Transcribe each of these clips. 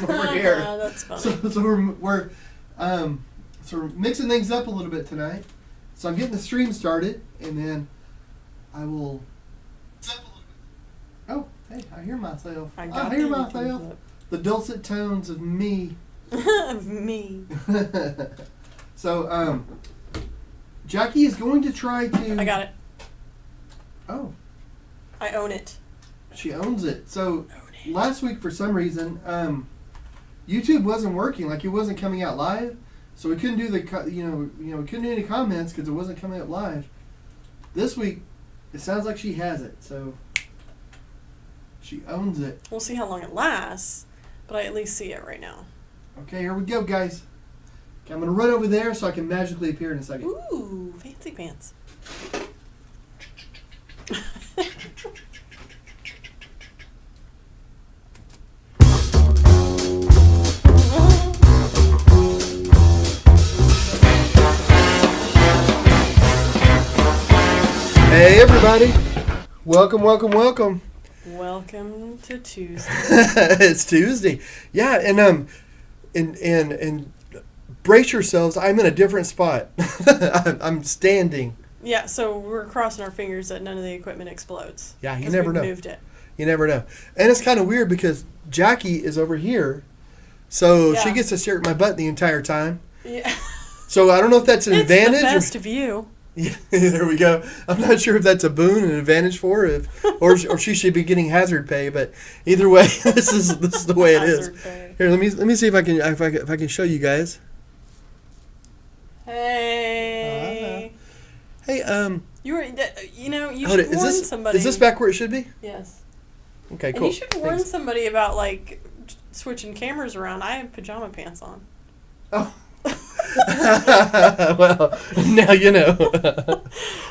over here. That's funny. So we're mixing things up a little bit tonight. So I'm getting the stream started, and then I will. Oh, hey! I hear myself. I hear myself. The dulcet tones of me. Of me. So, Jackie is going to try to. I got it. Oh. I own it. She owns it. So last week, for some reason, YouTube wasn't working. Like, it wasn't coming out live, so we couldn't do we couldn't do any comments because it wasn't coming out live. This week, it sounds like she has it. So she owns it. We'll see how long it lasts, but I at least see it right now. Okay, here we go, guys. Okay, I'm gonna run over there so I can magically appear in a second. Ooh, fancy pants. Hey everybody! Welcome, welcome, welcome. Welcome to Tuesday. It's Tuesday. Yeah, and brace yourselves. I'm in a different spot. I'm standing. Yeah, so we're crossing our fingers that none of the equipment explodes. Yeah, you never know. Moved it. You never know. And it's kind of weird because Jackie is over here, so she gets to stare at my butt the entire time. Yeah. So I don't know if that's an advantage. It's the best view. Yeah, there we go. I'm not sure if that's a boon, an advantage for her, or she should be getting hazard pay. But either way, this is the way it is. Pay. Here, let me see if I can show you guys. Hey. Hey, You should warn somebody. Is this back where it should be? Yes. Okay, cool. And you should warn somebody about like switching cameras around. I have pajama pants on. Oh. Well, now you know.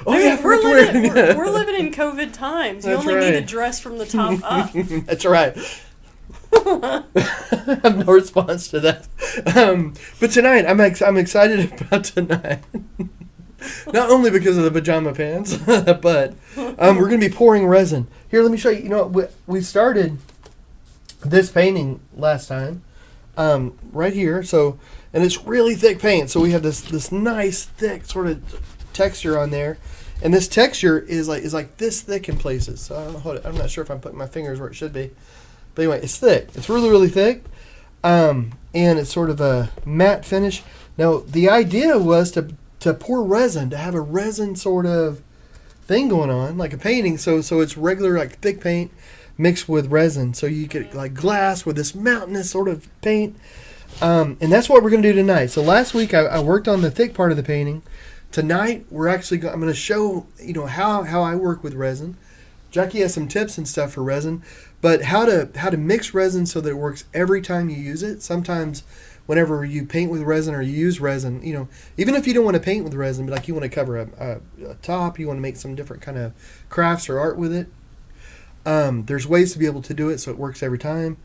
We're living in COVID times. You only need to dress from the top up. That's right. I have no response to that. But tonight, I'm excited about tonight. Not only because of the pajama pants, but we're going to be pouring resin. Here, let me show you. You know, we started this painting last time, right here. So, and it's really thick paint. So we have this nice thick sort of texture on there, and this texture is like this thick in places. So I don't know. I'm not sure if I'm putting my fingers where it should be, but anyway, it's thick. It's really, really thick, and it's sort of a matte finish. Now the idea was to pour resin, to have a resin sort of thing going on, like a painting. So it's regular, like thick paint mixed with resin. So you get like glass with this mountainous sort of paint. And that's what we're going to do tonight. So last week I worked on the thick part of the painting. Tonight we're actually I'm going to show how I work with resin. Jackie has some tips and stuff for resin, but how to mix resin so that it works every time you use it. Sometimes whenever you paint with resin or you use resin, even if you don't want to paint with resin, but like you want to cover a top, you want to make some different kind of crafts or art with it, there's ways to be able to do it so it works every time,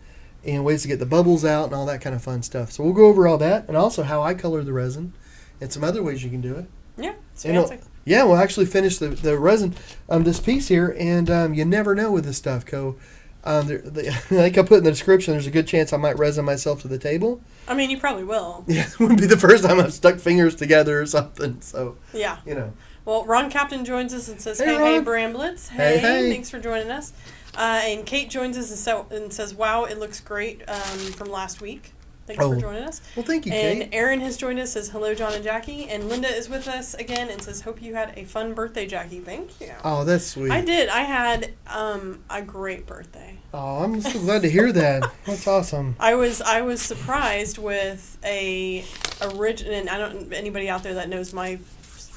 and ways to get the bubbles out and all that kind of fun stuff. So we'll go over all that, and also how I color the resin and some other ways you can do it. Yeah, it's fancy. Yeah, we'll actually finish the resin, this piece here, and you never know with this stuff, like I put in the description, there's a good chance I might resin myself to the table. I mean, you probably will. Yeah, it wouldn't be the first time I've stuck fingers together or something. So yeah, Well, Ron Captain joins us and says, "Hey, hey Bramblets, hey, thanks for joining us." And Kate joins us and says, "Wow, it looks great from last week." Thanks for joining us. Well, thank you, Kate. And Erin has joined us, says, "Hello, John and Jackie." And Linda is with us again and says, "Hope you had a fun birthday, Jackie." Thank you. Oh, that's sweet. I did. I had a great birthday. Oh, I'm so glad to hear that. That's awesome. I was surprised with a original, and I don't anybody out there that knows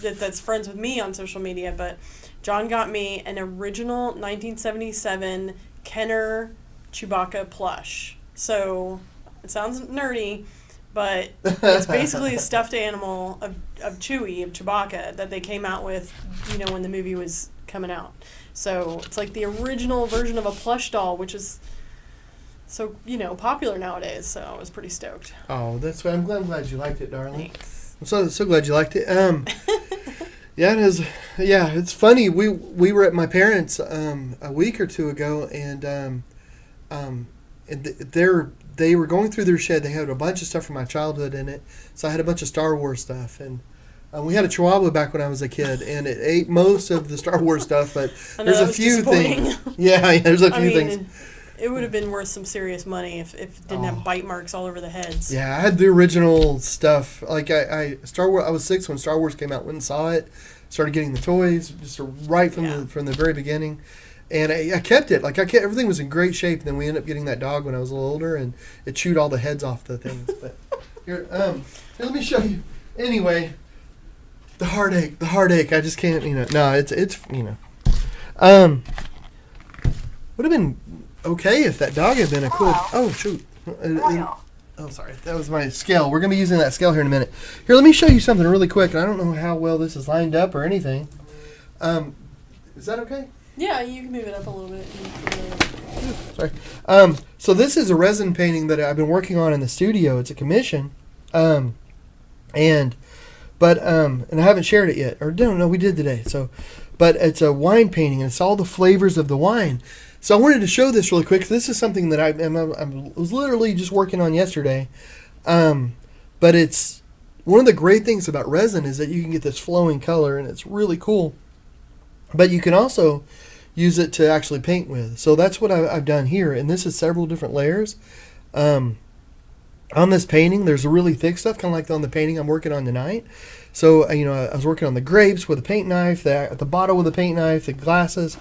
that's friends with me on social media, but John got me an original 1977 Kenner Chewbacca plush. So it sounds nerdy, but it's basically a stuffed animal of Chewbacca that they came out with, when the movie was coming out. So it's like the original version of a plush doll, which is so, popular nowadays. So I was pretty stoked. Oh, that's right. I'm glad you liked it, darling. Thanks. I'm so glad you liked it. Yeah, it is. Yeah, it's funny. We were at my parents' a week or two ago, and they were going through their shed. They had a bunch of stuff from my childhood in it. So I had a bunch of Star Wars stuff. And we had a Chihuahua back when I was a kid, and it ate most of the Star Wars stuff. But there's a few things. Yeah, there's a few things. It would have been worth some serious money if it didn't have bite marks all over the heads. Yeah, I had the original stuff. Like Star Wars. I was 6 when Star Wars came out. Went and saw it. Started getting the toys just right from the very beginning, and I kept it. Like everything was in great shape. And then we ended up getting that dog when I was a little older, and it chewed all the heads off the things. But here, let me show you. Anyway, the heartache. I just can't. No, it's would have been okay if that dog had been a cool. Oh shoot. Oh, sorry. That was my scale. We're going to be using that scale here in a minute. Here, let me show you something really quick. And I don't know how well this is lined up or anything. Is that okay? Yeah, you can move it up a little bit. Sorry. So this is a resin painting that I've been working on in the studio. It's a commission. And I haven't shared it yet. Or no, we did today. But it's a wine painting, and it's all the flavors of the wine. So I wanted to show this really quick. This is something that I was literally just working on yesterday. But it's one of the great things about resin is that you can get this flowing color, and it's really cool. But you can also use it to actually paint with. So that's what I've done here. And this is several different layers. On this painting, there's a really thick stuff, kind of like on the painting I'm working on tonight. So, I was working on the grapes with a paint knife, at the bottle with a paint knife, the glasses,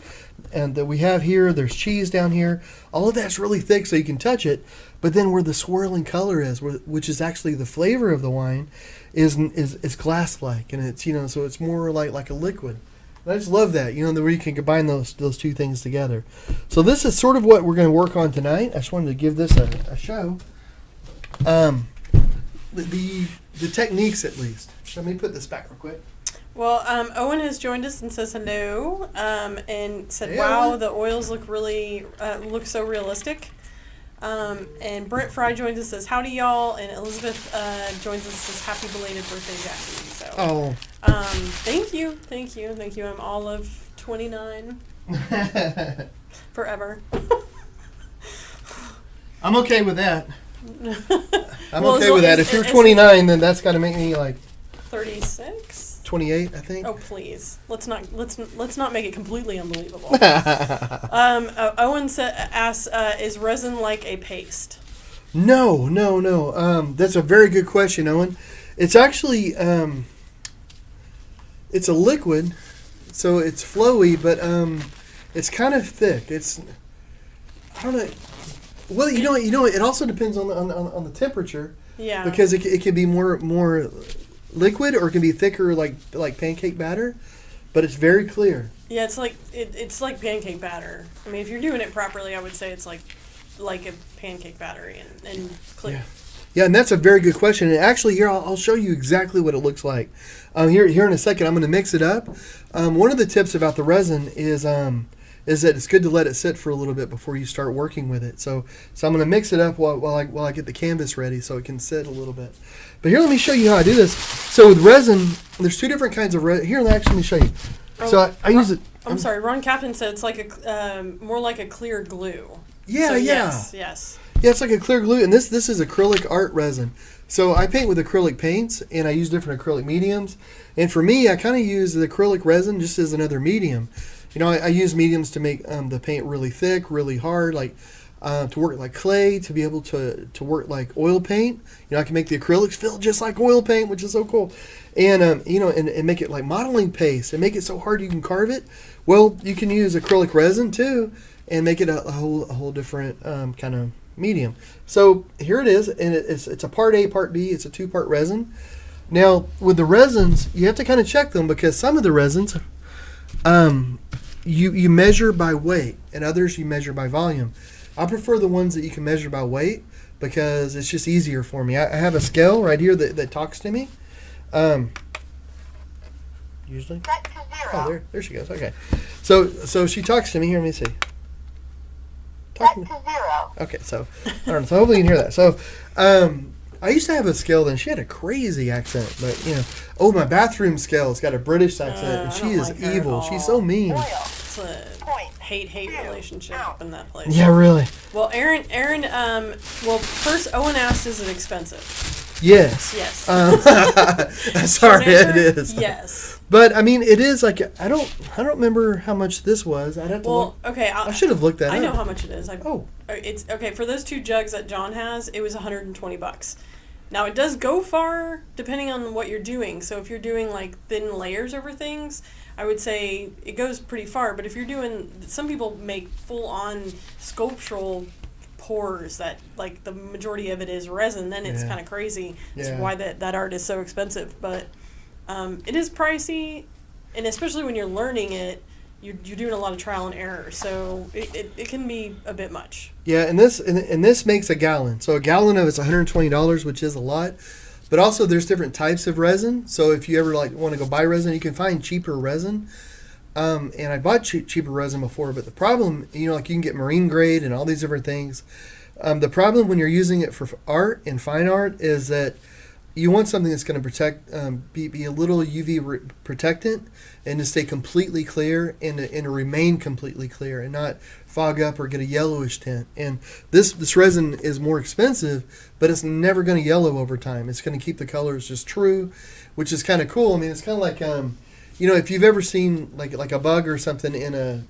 and that we have here, there's cheese down here. All of that's really thick so you can touch it. But then where the swirling color is, which is actually the flavor of the wine, is glass-like. And it's, so it's more like a liquid. And I just love that, where you can combine those two things together. So this is sort of what we're going to work on tonight. I just wanted to give this a show. The techniques, at least. Let me put this back real quick. Well, Owen has joined us and says hello, and said, hey, "Wow, Owen. the oils look really look so realistic." And Brent Fry joins us, says, "Howdy, y'all," and Elizabeth joins us and says, "Happy belated birthday, Jackie." So, thank you. I'm all of 29 forever. I'm okay with that. I'm Well, okay with that. If you're 29, then that's got to make me like 36. 28, I think. Oh please, let's not make it completely unbelievable. Owen asks, "Is resin like a paste?" No. That's a very good question, Owen. It's actually it's a liquid, so it's flowy, but it's kind of thick. I don't know. Well, it also depends on the temperature. Yeah. Because it can be more liquid, or it can be thicker, like pancake batter, but it's very clear. Yeah, it's like pancake batter. I mean, if you're doing it properly, I would say it's like a pancake batter and clear. Yeah, and that's a very good question. And actually, here I'll show you exactly what it looks like. Here in a second, I'm going to mix it up. One of the tips about the resin is that it's good to let it sit for a little bit before you start working with it. So I'm going to mix it up while I get the canvas ready so it can sit a little bit. But here, let me show you how I do this. So with resin, there's two different kinds of resin. Here, let me show you. So I use it. I'm sorry, Ron Captain said it's like more like a clear glue. Yeah, so yeah. Yes. Yeah, it's like a clear glue, and this is acrylic art resin. So I paint with acrylic paints, and I use different acrylic mediums. And for me, I kind of use the acrylic resin just as another medium. I use mediums to make the paint really thick, really hard, to work like clay, to be able to work like oil paint. I can make the acrylics feel just like oil paint, which is so cool. And and make it like modeling paste and make it so hard you can carve it. Well, you can use acrylic resin too and make it a whole different kind of medium. So here it is, and it's a part A, part B. It's a 2-part resin. Now with the resins, you have to kind of check them because some of the resins, you measure by weight, and others you measure by volume. I prefer the ones that you can measure by weight because it's just easier for me. I have a scale right here that talks to me. Usually. Oh, there she goes. Okay. So she talks to me. Here, let me see. Talk to me. Okay, so I don't know. So hopefully you can hear that. So I used to have a scale then. She had a crazy accent, but my bathroom scale's got a British accent, and she is evil. She's so mean. hate relationship up in that place. Yeah, really. Well, Aaron, well, first Owen asked, is it expensive? Yes. Yes. Sorry, Short answer, it is. Yes. But I mean, it is like I don't remember how much this was. I'd have to look. Okay. I should have looked that up. I know how much it is. Oh. It's okay for those 2 jugs that John has. It was $120. Now it does go far depending on what you're doing. So if you're doing like thin layers over things, I would say it goes pretty far. But if you're doing, some people make full on sculptural pours that like the majority of it is resin, then it's kind of crazy. That's why that art is so expensive. But it is pricey, and especially when you're learning it, you're doing a lot of trial and error, so it can be a bit much. Yeah, and this makes a gallon. So a gallon of it's $120, which is a lot. But also there's different types of resin. So if you ever like want to go buy resin, you can find cheaper resin. And I bought cheaper resin before, but the problem, like you can get marine grade and all these different things. The problem when you're using it for art and fine art is that you want something that's going to protect, be a little UV protectant, and to stay completely clear and to remain completely clear and not fog up or get a yellowish tint. And this resin is more expensive, but it's never going to yellow over time. It's going to keep the colors just true, which is kind of cool. I mean, it's kind of like if you've ever seen like a bug or something in a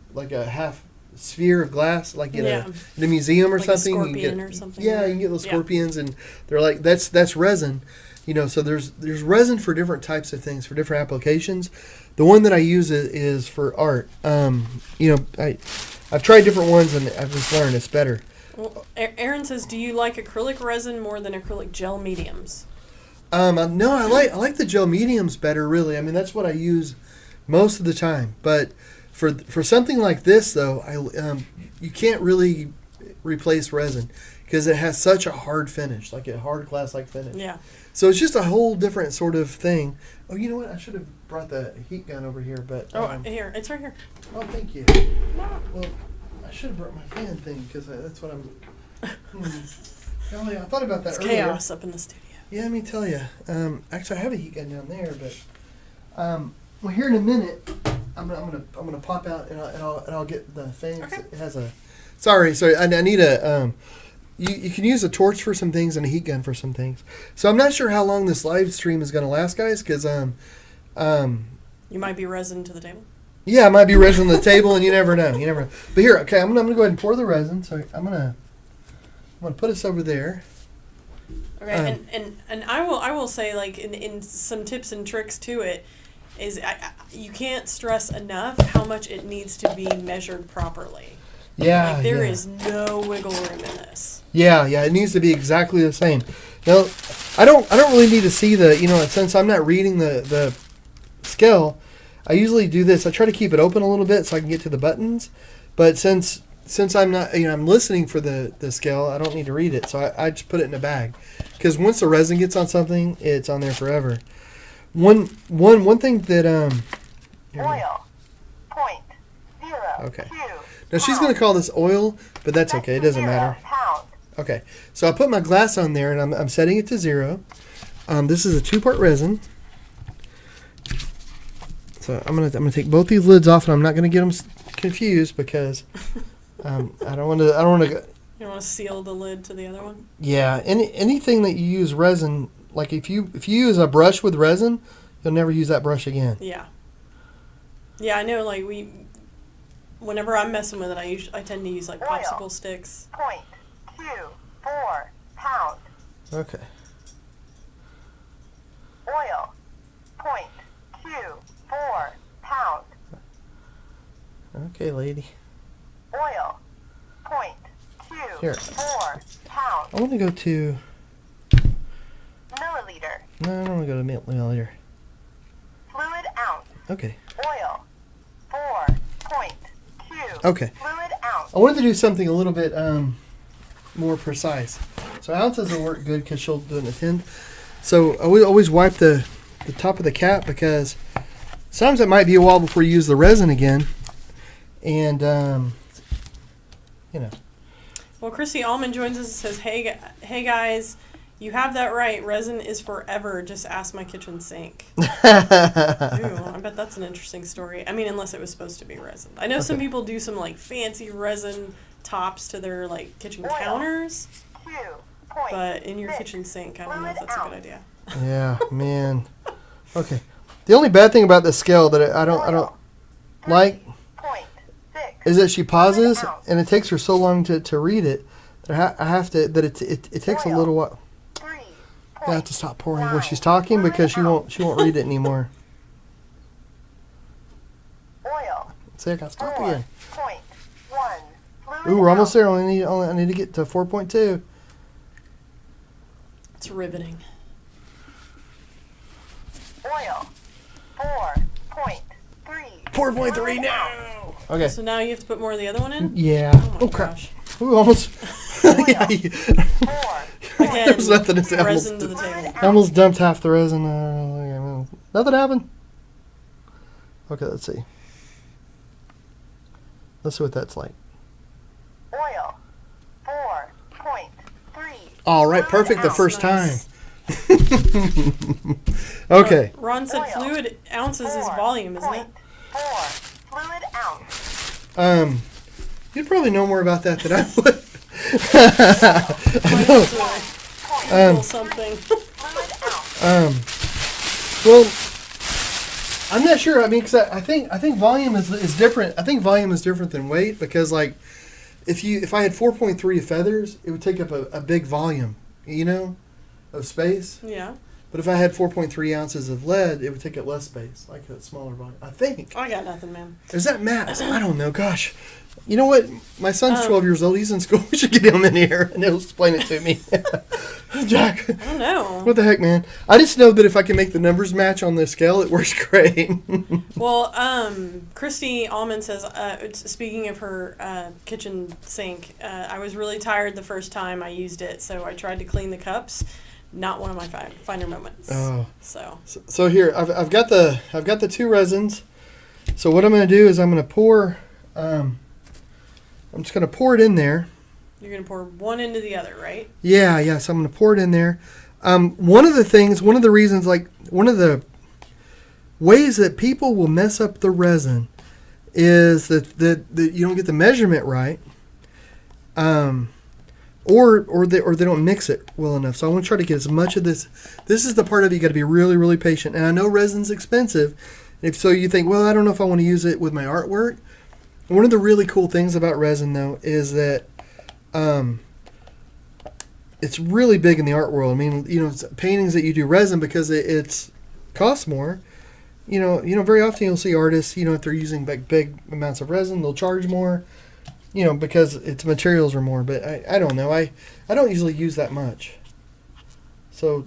half sphere of glass, like in a museum or like something, a scorpion you can get, or something. Yeah, you can get those scorpions, and they're like that's resin. So there's resin for different types of things, for different applications. The one that I use is for art. I've tried different ones and I've just learned it's better. Well, Aaron says, do you like acrylic resin more than acrylic gel mediums? No, I like the gel mediums better, really. I mean, that's what I use most of the time. But for something like this, though, you can't really replace resin because it has such a hard finish, like a hard glass-like finish. Yeah. So it's just a whole different sort of thing. Oh, you know what? I should have brought the heat gun over here, but here, it's right here. Oh, thank you. Well, I should have brought my fan thing because that's what I'm. Golly, I thought about that it's earlier. Chaos up in the studio. Yeah, let me tell you. Actually, I have a heat gun down there, but well, here in a minute, I'm gonna pop out and I'll get the fan. Okay. It has a. Sorry. I need a. You can use a torch for some things and a heat gun for some things. So I'm not sure how long this live stream is going to last, guys, because you might be resin to the table. Yeah, I might be resin on the table, and you never know. But here, okay, I'm gonna go ahead and pour the resin. So I'm gonna put us over there. Okay, and I will say, like, in some tips and tricks to it is you can't stress enough how much it needs to be measured properly. Yeah, like there is no wiggle room in this. Yeah, it needs to be exactly the same. Now, I don't really need to see the, since I'm not reading the scale, I usually do this. I try to keep it open a little bit so I can get to the buttons. But since I'm not, I'm listening for the scale, I don't need to read it. So I just put it in a bag. Because once the resin gets on something, it's on there forever. One thing that oil, 0.02. Okay. Now she's going to call this oil, but that's okay. It doesn't matter. Okay. So I put my glass on there, and I'm setting it to 0. This is a 2-part resin. So I'm gonna take both these lids off, and I'm not gonna get them confused because I don't want to. You don't want to seal the lid to the other one. Yeah. Anything that you use resin, like if you use a brush with resin, you'll never use that brush again. Yeah. Yeah, I know. Like whenever I'm messing with it, I tend to use like popsicle sticks. 0.24 pound. Okay. Oil, 0.24 pound. Okay, lady. Oil, 0.24 Here. pound. I want to go to. Milliliter. No, I don't want to go to milliliter. Fluid ounce. Okay. Oil, 4.2. Okay. Fluid ounce. I wanted to do something a little bit more precise. So ounces will work good because she'll do it in a tenth. So I would always wipe the top of the cap because sometimes it might be a while before you use the resin again. And, Well, Chrissy Allman joins us and says, hey guys, You have that right. Resin is forever. Just ask my kitchen sink. Ooh, I bet that's an interesting story. I mean, unless it was supposed to be resin. I know some people do some like fancy resin tops to their like kitchen counters, but in your kitchen sink, I don't know if that's a good idea. Yeah, man. Okay. The only bad thing about this scale that I don't like is that she pauses and it takes her so long to read it that I have to that it takes a little while. I have to stop pouring where she's talking because she won't read it anymore. See, I got to stop again. Ooh, we're almost there. I need to get to 4.2. It's riveting. Oil. 4.3. 4.3 now. Okay. So now you have to put more of the other one in? Yeah. Oh my crap. Gosh. Ooh, almost. Yeah. Again, There's nothing to say. resin to the table. I almost dumped half the resin. Nothing happened. Okay, let's see. Let's see what that's like. Oil. 4.3. All right, perfect the first Nice. time. Okay. Ron said fluid ounces is volume, isn't it? 4 fluid ounce. You'd probably know more about that than I would. I know. Something. Fluid ounce. Well, I'm not sure. I mean, because I think volume is different. I think volume is different than weight because like if I had 4.3 of feathers, it would take up a big volume, of space. Yeah. But if I had 4.3 ounces of lead, it would take up less space, like a smaller volume. I think. I got nothing, man. Is that math? I don't know. Gosh. You know what? My son's 12 years old. He's in school. We should get him in here and he'll explain it to me. Jack. I don't know. What the heck, man? I just know that if I can make the numbers match on the scale, it works great. Well, Christy Allman says, speaking of her kitchen sink, I was really tired the first time I used it, so I tried to clean the cups. Not one of my finer moments. Oh. So here, I've got the two resins. So what I'm going to do is I'm going to pour. I'm just going to pour it in there. You're going to pour one into the other, right? Yeah. So I'm going to pour it in there. One of the reasons, like one of the ways that people will mess up the resin is that you don't get the measurement right, or they don't mix it well enough. So I want to try to get as much of this. This is the part of it you got to be really, really patient. And I know resin's expensive. If so, you think, well, I don't know if I want to use it with my artwork. One of the really cool things about resin, though, is that it's really big in the art world. I mean, it's paintings that you do resin because it's costs more. Very often you'll see artists, if they're using big amounts of resin, they'll charge more, because its materials are more. But I don't know. I don't usually use that much. So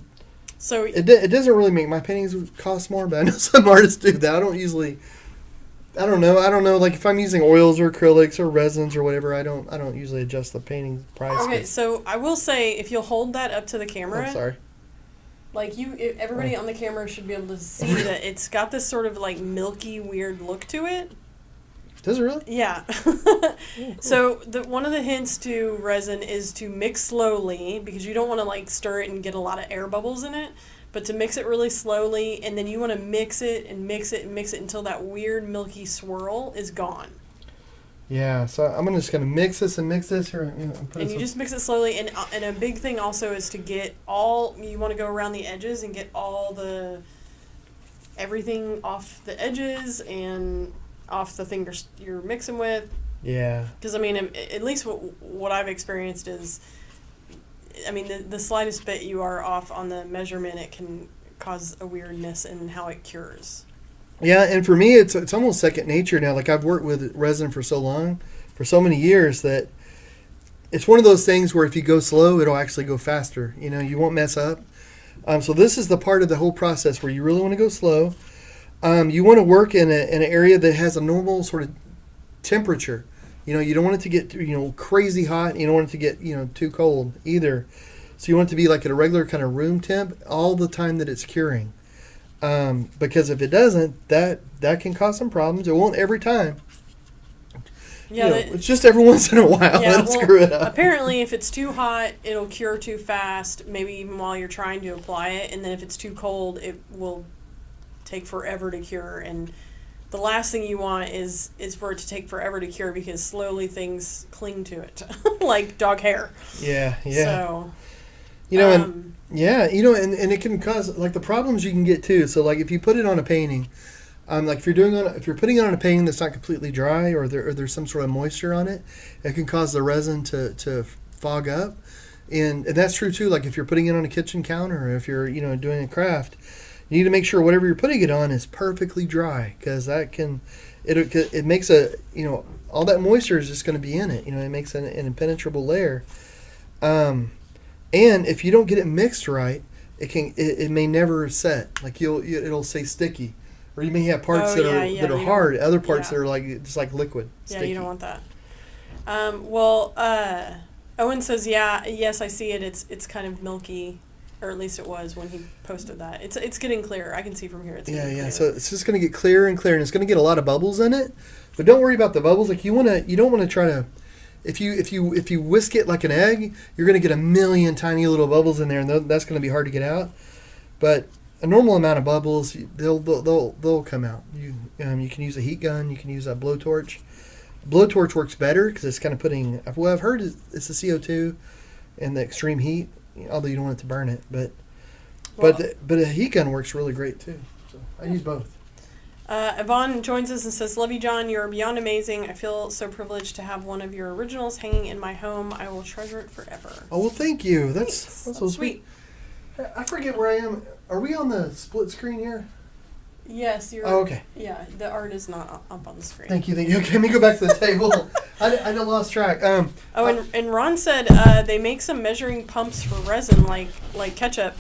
it doesn't really make my paintings cost more, but I know some artists do that. I don't know. Like if I'm using oils or acrylics or resins or whatever, I don't usually adjust the painting price. Okay, so I will say if you'll hold that up to the camera. I'm sorry. Like everybody on the camera should be able to see that it's got this sort of like milky, weird look to it. Does it really? Yeah. So one of the hints to resin is to mix slowly because you don't want to like stir it and get a lot of air bubbles in it. But to mix it really slowly, and then you want to mix it and mix it and mix it until that weird milky swirl is gone. Yeah, so I'm just going to mix this here. And you just mix it slowly, and a big thing also is to get you want to go around the edges and get everything off the edges and off the thing you're mixing with. Yeah. Because, I mean, at least what I've experienced is, I mean, the slightest bit you are off on the measurement, it can cause a weirdness in how it cures. Yeah, and for me, it's almost second nature now. Like I've worked with resin for so long, for so many years, that it's one of those things where if you go slow, it'll actually go faster. You won't mess up. So this is the part of the whole process where you really want to go slow. You want to work in an area that has a normal sort of temperature. You don't want it to get crazy hot. You don't want it to get too cold either. So you want it to be like at a regular kind of room temp all the time that it's curing. Because if it doesn't, that can cause some problems. It won't every time. Yeah, it's just every once in a while it'll screw it up. Apparently, if it's too hot, it'll cure too fast, maybe even while you're trying to apply it. And then if it's too cold, it will take forever to cure. And the last thing you want is for it to take forever to cure, because slowly things cling to it, like dog hair. Yeah. So, and it can cause like the problems you can get too. So like if you put it on a painting, like if you're putting it on a painting that's not completely dry, or there's some sort of moisture on it, it can cause the resin to fog up, and that's true too. Like if you're putting it on a kitchen counter, or if you're doing a craft, you need to make sure whatever you're putting it on is perfectly dry, because it makes all that moisture is just going to be in it. It makes an impenetrable layer. And if you don't get it mixed right, it may never set. Like it'll stay sticky, or you may have parts that are hard, other parts that are like just like liquid. Yeah, sticky. you don't want that. Owen says, yes, I see it. It's kind of milky, or at least it was when he posted that. It's getting clearer. I can see from here. It's getting clearer. So it's just going to get clearer and clearer, and it's going to get a lot of bubbles in it. But don't worry about the bubbles. Like you don't want to try to. If you whisk it like an egg, you're going to get a million tiny little bubbles in there, and that's going to be hard to get out. But a normal amount of bubbles, they'll come out. You can use a heat gun, you can use a blowtorch. Blowtorch works better because it's kind of putting. Well, I've heard it's the CO2 and the extreme heat, although you don't want it to burn it. But a heat gun works really great too. So I use both. Yvonne joins us and says, "Love you, John. You're beyond amazing. I feel so privileged to have one of your originals hanging in my home. I will treasure it forever." Oh, well, thank you. That's so sweet. I forget where I am. Are we on the split screen here? Yes, you're. Oh, okay. Yeah, the art is not up on the screen. Thank you. Okay, let me go back to the table. I lost track. And Ron said they make some measuring pumps for resin, like ketchup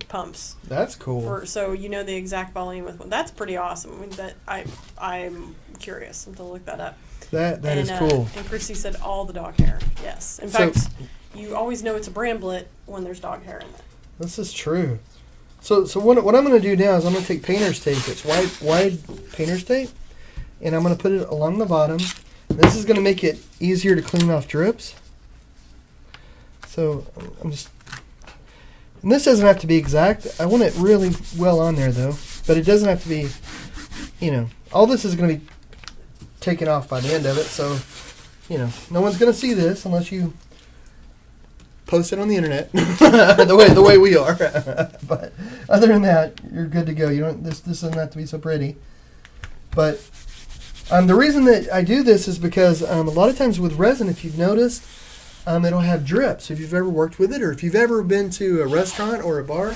pumps. That's cool. So the exact volume with one. That's pretty awesome. I mean, I'm curious to look that up. That is cool. And Christy said all the dog hair. Yes. In fact, you always know it's a bramblet when there's dog hair in it. This is true. So what I'm going to do now is I'm going to take painter's tape. It's wide painter's tape, and I'm going to put it along the bottom. This is going to make it easier to clean off drips. So and this doesn't have to be exact. I want it really well on there though, but it doesn't have to be, all this is going to be taken off by the end of it. So, no one's going to see this unless you post it on the internet the way we are. But other than that, you're good to go. This doesn't have to be so pretty. But the reason that I do this is because a lot of times with resin, if you've noticed, it'll have drips. If you've ever worked with it, or if you've ever been to a restaurant or a bar,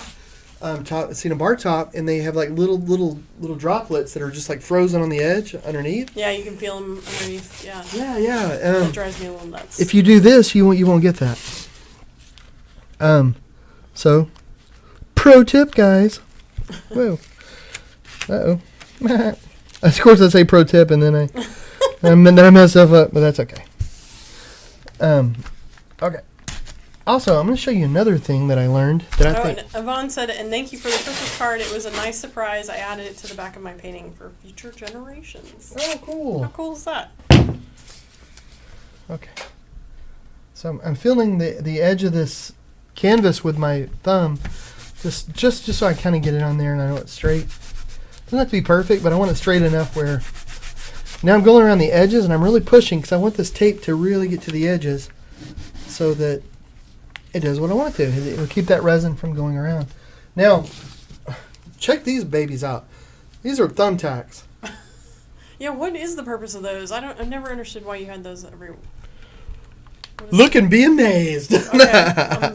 seen a bar top, and they have like little droplets that are just like frozen on the edge underneath. Yeah, you can feel them underneath. Yeah. Yeah. That drives me a little nuts. If you do this, you won't get that. So, pro tip, guys. Whoa. Uh-oh. Of course I say pro tip, and then I mess stuff up, but that's okay. Okay. Also, I'm going to show you another thing that I learned that I think. And Yvonne said, "And thank you for the Christmas card. It was a nice surprise. I added it to the back of my painting for future generations." Oh, cool. How cool is that? Okay. So I'm feeling the edge of this canvas with my thumb, just so I kind of get it on there and I know it's straight. Doesn't have to be perfect, but I want it straight enough where. Now I'm going around the edges and I'm really pushing because I want this tape to really get to the edges, so that it does what I want it to. It'll keep that resin from going around. Now, check these babies out. These are thumbtacks. Yeah, what is the purpose of those? I've never understood why you had those everywhere. Look and be amazed. Okay.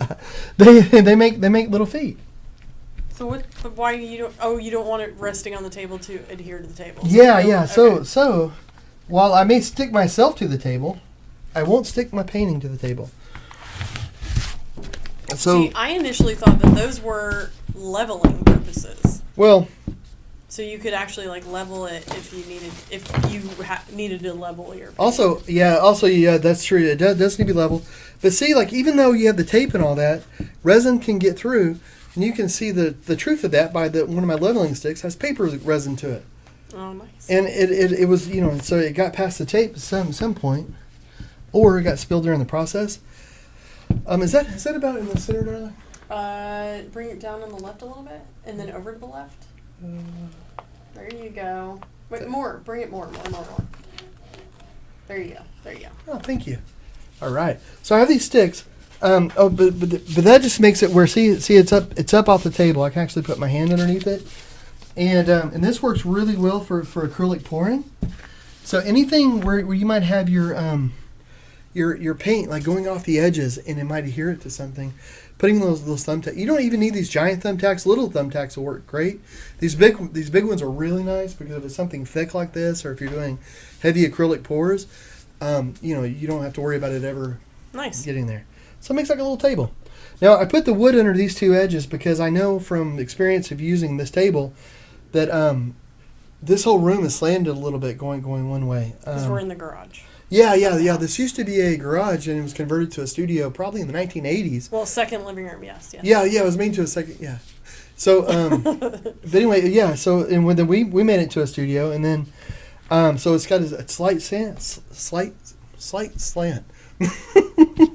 They make little feet. So what? But why you don't? Oh, you don't want it resting on the table to adhere to the table. Yeah. Okay. So, while I may stick myself to the table, I won't stick my painting to the table. So, see, I initially thought that those were leveling purposes. Well. So you could actually level it if you needed to level your painting. Also, that's true. It does need to be level. But see, even though you have the tape and all that, resin can get through, and you can see the truth of that by one of my leveling sticks has paper resin to it. Oh, nice. And it was, so it got past the tape at some point, or it got spilled during the process. Is that about in the center, darling? Bring it down on the left a little bit, and then over to the left. There you go. Wait, more. Bring it more. There you go. Oh, thank you. All right. So I have these sticks. But that just makes it where see it's up off the table. I can actually put my hand underneath it, and this works really well for acrylic pouring. So anything where you might have your paint like going off the edges and it might adhere it to something, putting those thumbtacks. You don't even need these giant thumbtacks. Little thumbtacks will work great. These big ones are really nice because if it's something thick like this, or if you're doing heavy acrylic pours, you don't have to worry about it ever getting there. So it makes like a little table. Now I put the wood under these two edges because I know from experience of using this table that this whole room is slanted a little bit going one way. Because we're in the garage. Yeah. This used to be a garage and it was converted to a studio probably in the 1980s. Well, second living room, yes. Yeah, it was made to a second, yeah. So, but anyway, yeah. So, and when we made it to a studio, and then, so it's got a slight slant.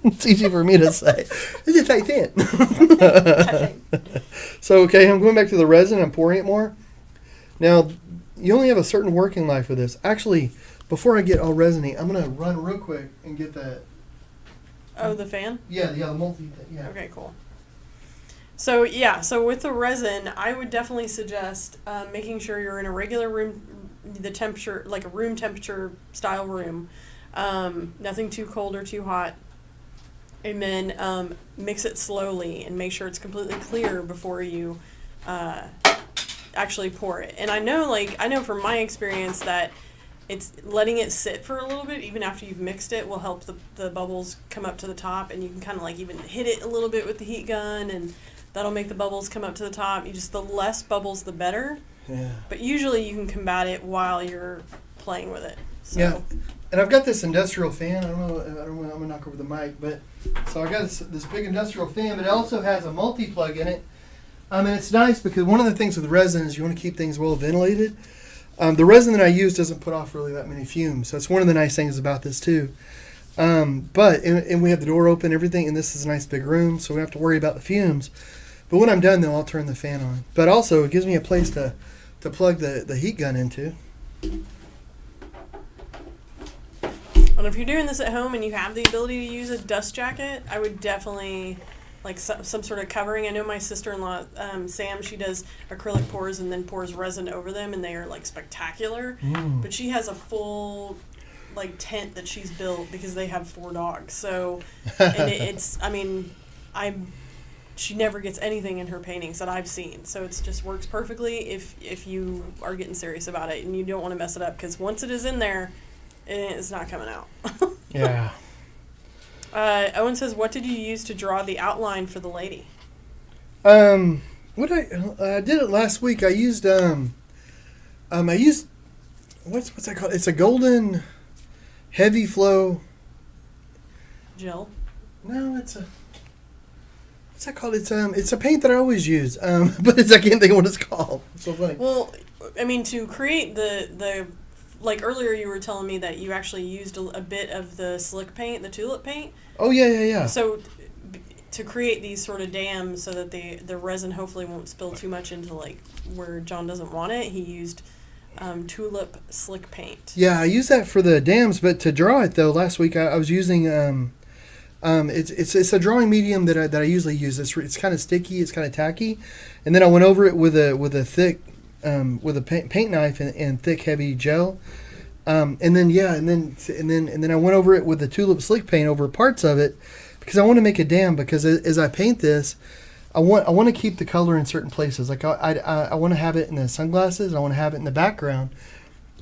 It's easy for me to say. It's a tight tent. So, okay, I'm going back to the resin. I'm pouring it more. Now, you only have a certain working life for this. Actually, before I get all resiny, I'm going to run real quick and get that. Oh, the fan? Yeah, the multi. Yeah. Okay, cool. So with the resin, I would definitely suggest making sure you're in a regular room, the temperature, like a room temperature style room. Nothing too cold or too hot. And then mix it slowly and make sure it's completely clear before you actually pour it. And I know from my experience that it's letting it sit for a little bit, even after you've mixed it, will help the bubbles come up to the top, and you can kind of like even hit it a little bit with the heat gun, and that'll make the bubbles come up to the top. The less bubbles, the better. Yeah. But usually you can combat it while you're playing with it. So. Yeah. And I've got this industrial fan. I don't know. I'm gonna knock over the mic, but so I got this big industrial fan, but it also has a multi-plug in it. And it's nice because one of the things with resin is you want to keep things well ventilated. The resin that I use doesn't put off really that many fumes, so it's one of the nice things about this too. But we have the door open, everything, and this is a nice big room, so we don't have to worry about the fumes. But when I'm done, though, I'll turn the fan on. But also, it gives me a place to plug the heat gun into. And if you're doing this at home and you have the ability to use a dust jacket, I would definitely, like some sort of covering. I know my sister-in-law, Sam, she does acrylic pours and then pours resin over them, and they are, like, spectacular. But she has a full, like, tent that she's built because they have 4 dogs. So, and she never gets anything in her paintings that I've seen. So it just works perfectly if you are getting serious about it and you don't want to mess it up, because once it is in there, it's not coming out. Yeah. Owen says, what did you use to draw the outline for the lady? I did it last week. I used what's that called? It's a golden heavy flow gel. No, what's that called? It's a paint that I always use. But I can't think of what it's called. It's so funny. Well, I mean, to create the like earlier you were telling me that you actually used a bit of the slick paint, the tulip paint. Oh, yeah. So to create these sort of dams so that the resin hopefully won't spill too much into like where John doesn't want it, he used tulip slick paint. Yeah, I use that for the dams, but to draw it though, last week I was using it's a drawing medium that I usually use. It's kind of sticky, it's kind of tacky, and then I went over it with a thick with a paint knife and thick heavy gel, and then I went over it with the tulip slick paint over parts of it because I want to make a dam, because as I paint this, I want to keep the color in certain places. Like I want to have it in the sunglasses, I want to have it in the background,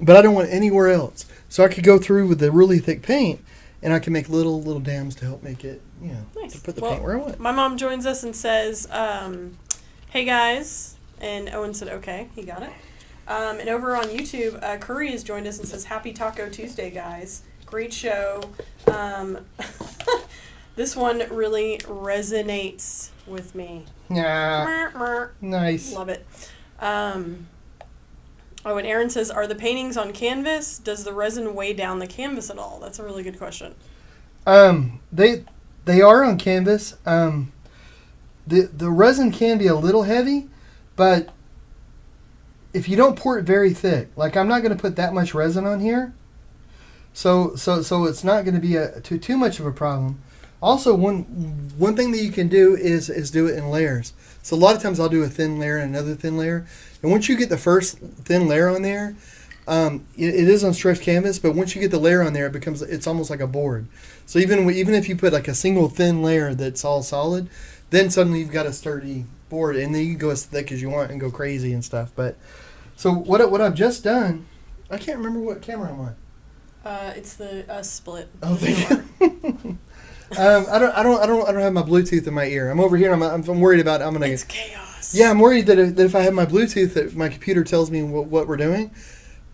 but I don't want it anywhere else. So I could go through with the really thick paint, and I can make little dams to help make it, nice. To put the paint where I want. My mom joins us and says, hey guys. And Owen said, okay, he got it. And over on YouTube, Curry has joined us and says, happy Taco Tuesday, guys. Great show. This one really resonates with me. Yeah. Nice. Love it. Oh, and Aaron says, are the paintings on canvas? Does the resin weigh down the canvas at all? That's a really good question. They are on canvas. The resin can be a little heavy, but if you don't pour it very thick, like I'm not going to put that much resin on here, so it's not going to be too much of a problem. Also, one thing that you can do is do it in layers. So a lot of times I'll do a thin layer and another thin layer, and once you get the first thin layer on there, it is on stretched canvas, but once you get the layer on there, it's almost like a board. So even if you put like a single thin layer that's all solid, then suddenly you've got a sturdy board, and then you can go as thick as you want and go crazy and stuff. But so what I've just done, I can't remember what camera I'm on. It's the split. Oh, thank you. I don't have my Bluetooth in my ear. I'm over here. I'm worried about. It's chaos. Yeah, I'm worried that if I have my Bluetooth, that my computer tells me what we're doing.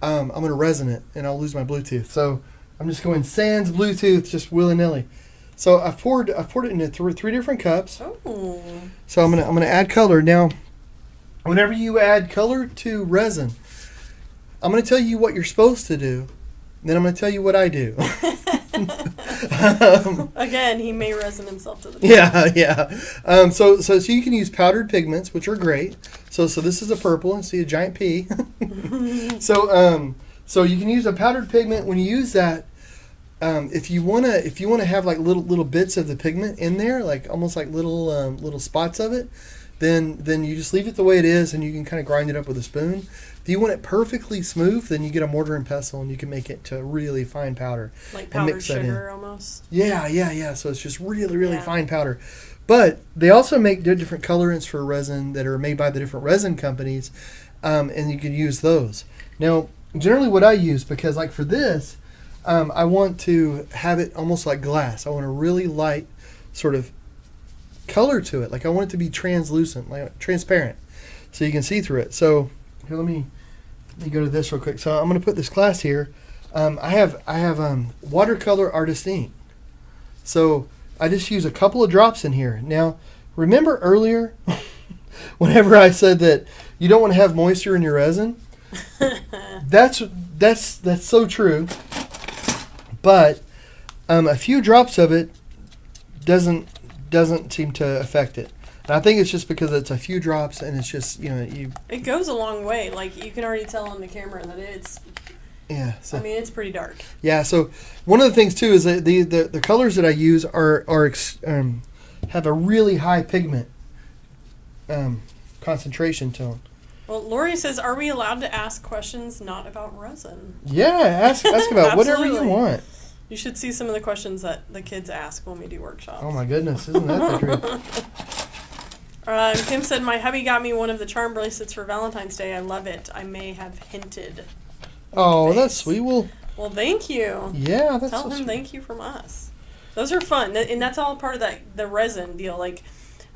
I'm gonna resin it, and I'll lose my Bluetooth. So I'm just going sans Bluetooth, just willy nilly. So I've poured it into three different cups. Oh. So I'm gonna add color now. Whenever you add color to resin, I'm gonna tell you what you're supposed to do. Then I'm gonna tell you what I do. Again, he may resin himself to the Yeah. So you can use powdered pigments, which are great. So this is a purple, and see a giant P. So you can use a powdered pigment. When you use that, if you wanna have like little bits of the pigment in there, like almost like little spots of it, then you just leave it the way it is, and you can kind of grind it up with a spoon. If you want it perfectly smooth, then you get a mortar and pestle, and you can make it to a really fine powder. Like powdered sugar almost. Yeah. So it's just really fine powder. But they also make different colorants for resin that are made by the different resin companies, and you can use those. Now, generally what I use, because like for this, I want to have it almost like glass. I want a really light sort of color to it. Like I want it to be translucent, like transparent, so you can see through it. So here, let me go to this real quick. So I'm going to put this glass here. I have watercolor artist ink. So I just use a couple of drops in here. Now, remember earlier, whenever I said that you don't want to have moisture in your resin? That's so true. But a few drops of it doesn't seem to affect it. And I think it's just because it's a few drops, and it's just, It goes a long way. Like, you can already tell on the camera that it's... Yeah. So, I mean, it's pretty dark. Yeah, so one of the things, too, is that the colors that I use have a really high pigment concentration to them. Well, Lori says, are we allowed to ask questions not about resin? Yeah, ask about whatever you want. You should see some of the questions that the kids ask when we do workshops. Oh, my goodness. Isn't that the truth? Kim said, my hubby got me one of the charm bracelets for Valentine's Day. I love it. I may have hinted. Oh, Thanks. that's sweet. Well, thank you. Yeah, that's Tell so him sweet. thank you from us. Those are fun, and that's all part of the resin deal. Like,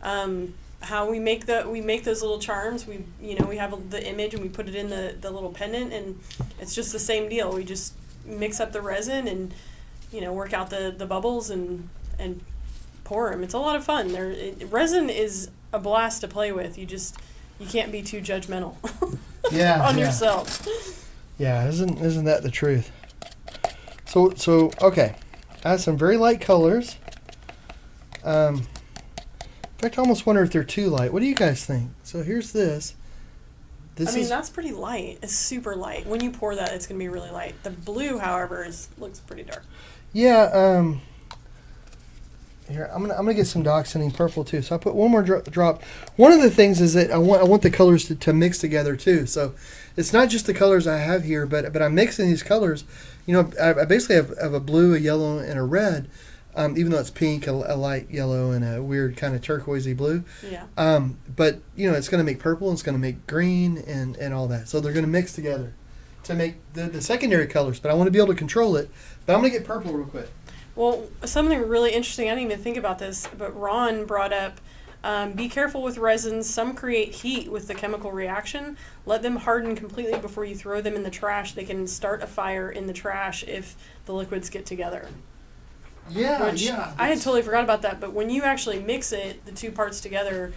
how we make those little charms. We have the image, and we put it in the little pendant, and it's just the same deal. We just mix up the resin and work out the bubbles and pour them. It's a lot of fun. Resin is a blast to play with. You can't be too judgmental. On yourself. Yeah, isn't that the truth? So okay, I have some very light colors. In fact, I almost wonder if they're too light. What do you guys think? So here's this. That's pretty light. It's super light. When you pour that, it's gonna be really light. The blue, however, looks pretty dark. Yeah. Here, I'm gonna get some Doc Sending purple too. So I put one more drop. One of the things is that I want the colors to mix together too. So it's not just the colors I have here, but I'm mixing these colors. I basically have a blue, a yellow, and a red. Even though it's pink, a light yellow, and a weird kind of turquoisey blue. Yeah. But it's going to make purple, and it's going to make green, and all that. So they're going to mix together to make the secondary colors. But I want to be able to control it. But I'm going to get purple real quick. Well, something really interesting, I didn't even think about this, but Ron brought up, be careful with resins. Some create heat with the chemical reaction. Let them harden completely before you throw them in the trash. They can start a fire in the trash if the liquids get together. Yeah, I had totally forgot about that, but when you actually mix the two parts together,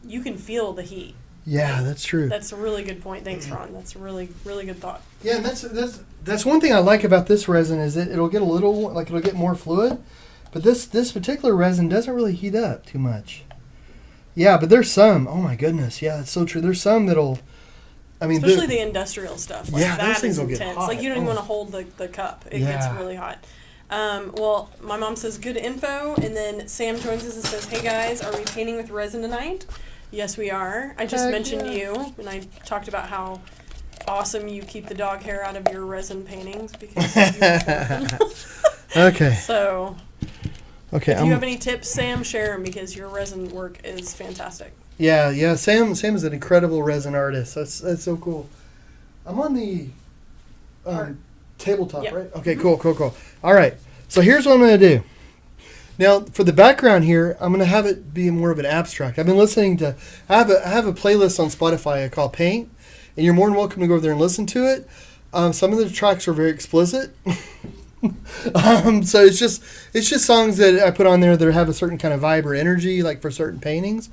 you can feel the heat. Yeah, that's true. That's a really good point. Thanks, Ron. That's a really, really good thought. Yeah, and that's one thing I like about this resin is it'll get a little, like, it'll get more fluid, but this particular resin doesn't really heat up too much. Yeah, but there's some. Oh my goodness, yeah, that's so true. There's some that'll, I mean, especially the industrial stuff. Like yeah, that those things is will get intense. hot. Like you don't even want to hold the cup. It gets really hot. Well, my mom says good info, and then Sam joins us and says, "Hey guys, are we painting with resin tonight?" Yes, we are. I just mentioned you, and I talked about how awesome you keep the dog hair out of your resin paintings because Okay. So, okay. if you have any tips, Sam, share them because your resin work is fantastic. Yeah. Sam is an incredible resin artist. That's so cool. I'm on the tabletop, Yep. right? Okay, cool. All right. So here's what I'm going to do. Now, for the background here, I'm going to have it be more of an abstract. I've been listening to, I have a playlist on Spotify called Paint, and you're more than welcome to go over there and listen to it. Some of the tracks are very explicit. So it's just songs that I put on there that have a certain kind of vibe or energy, like for certain paintings.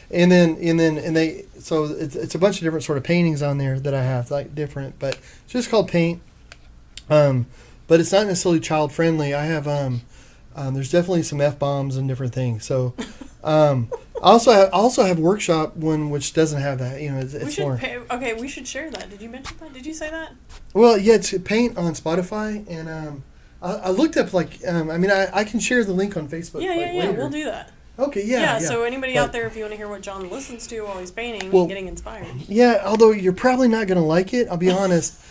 And it's a bunch of different sort of paintings on there that I have, like different, but it's just called Paint. But it's not necessarily child friendly. I have, there's definitely some F-bombs and different things. So, I also have workshop one which doesn't have that. You know, it's more. Okay, we should share that. Did you mention that? Did you say that? Well, yeah, it's Paint on Spotify, and I looked up I can share the link on Facebook. Yeah, later. we'll do that. Okay, yeah. So anybody out there, if you want to hear what John listens to while he's painting and getting inspired. Yeah, although you're probably not going to like it, I'll be honest.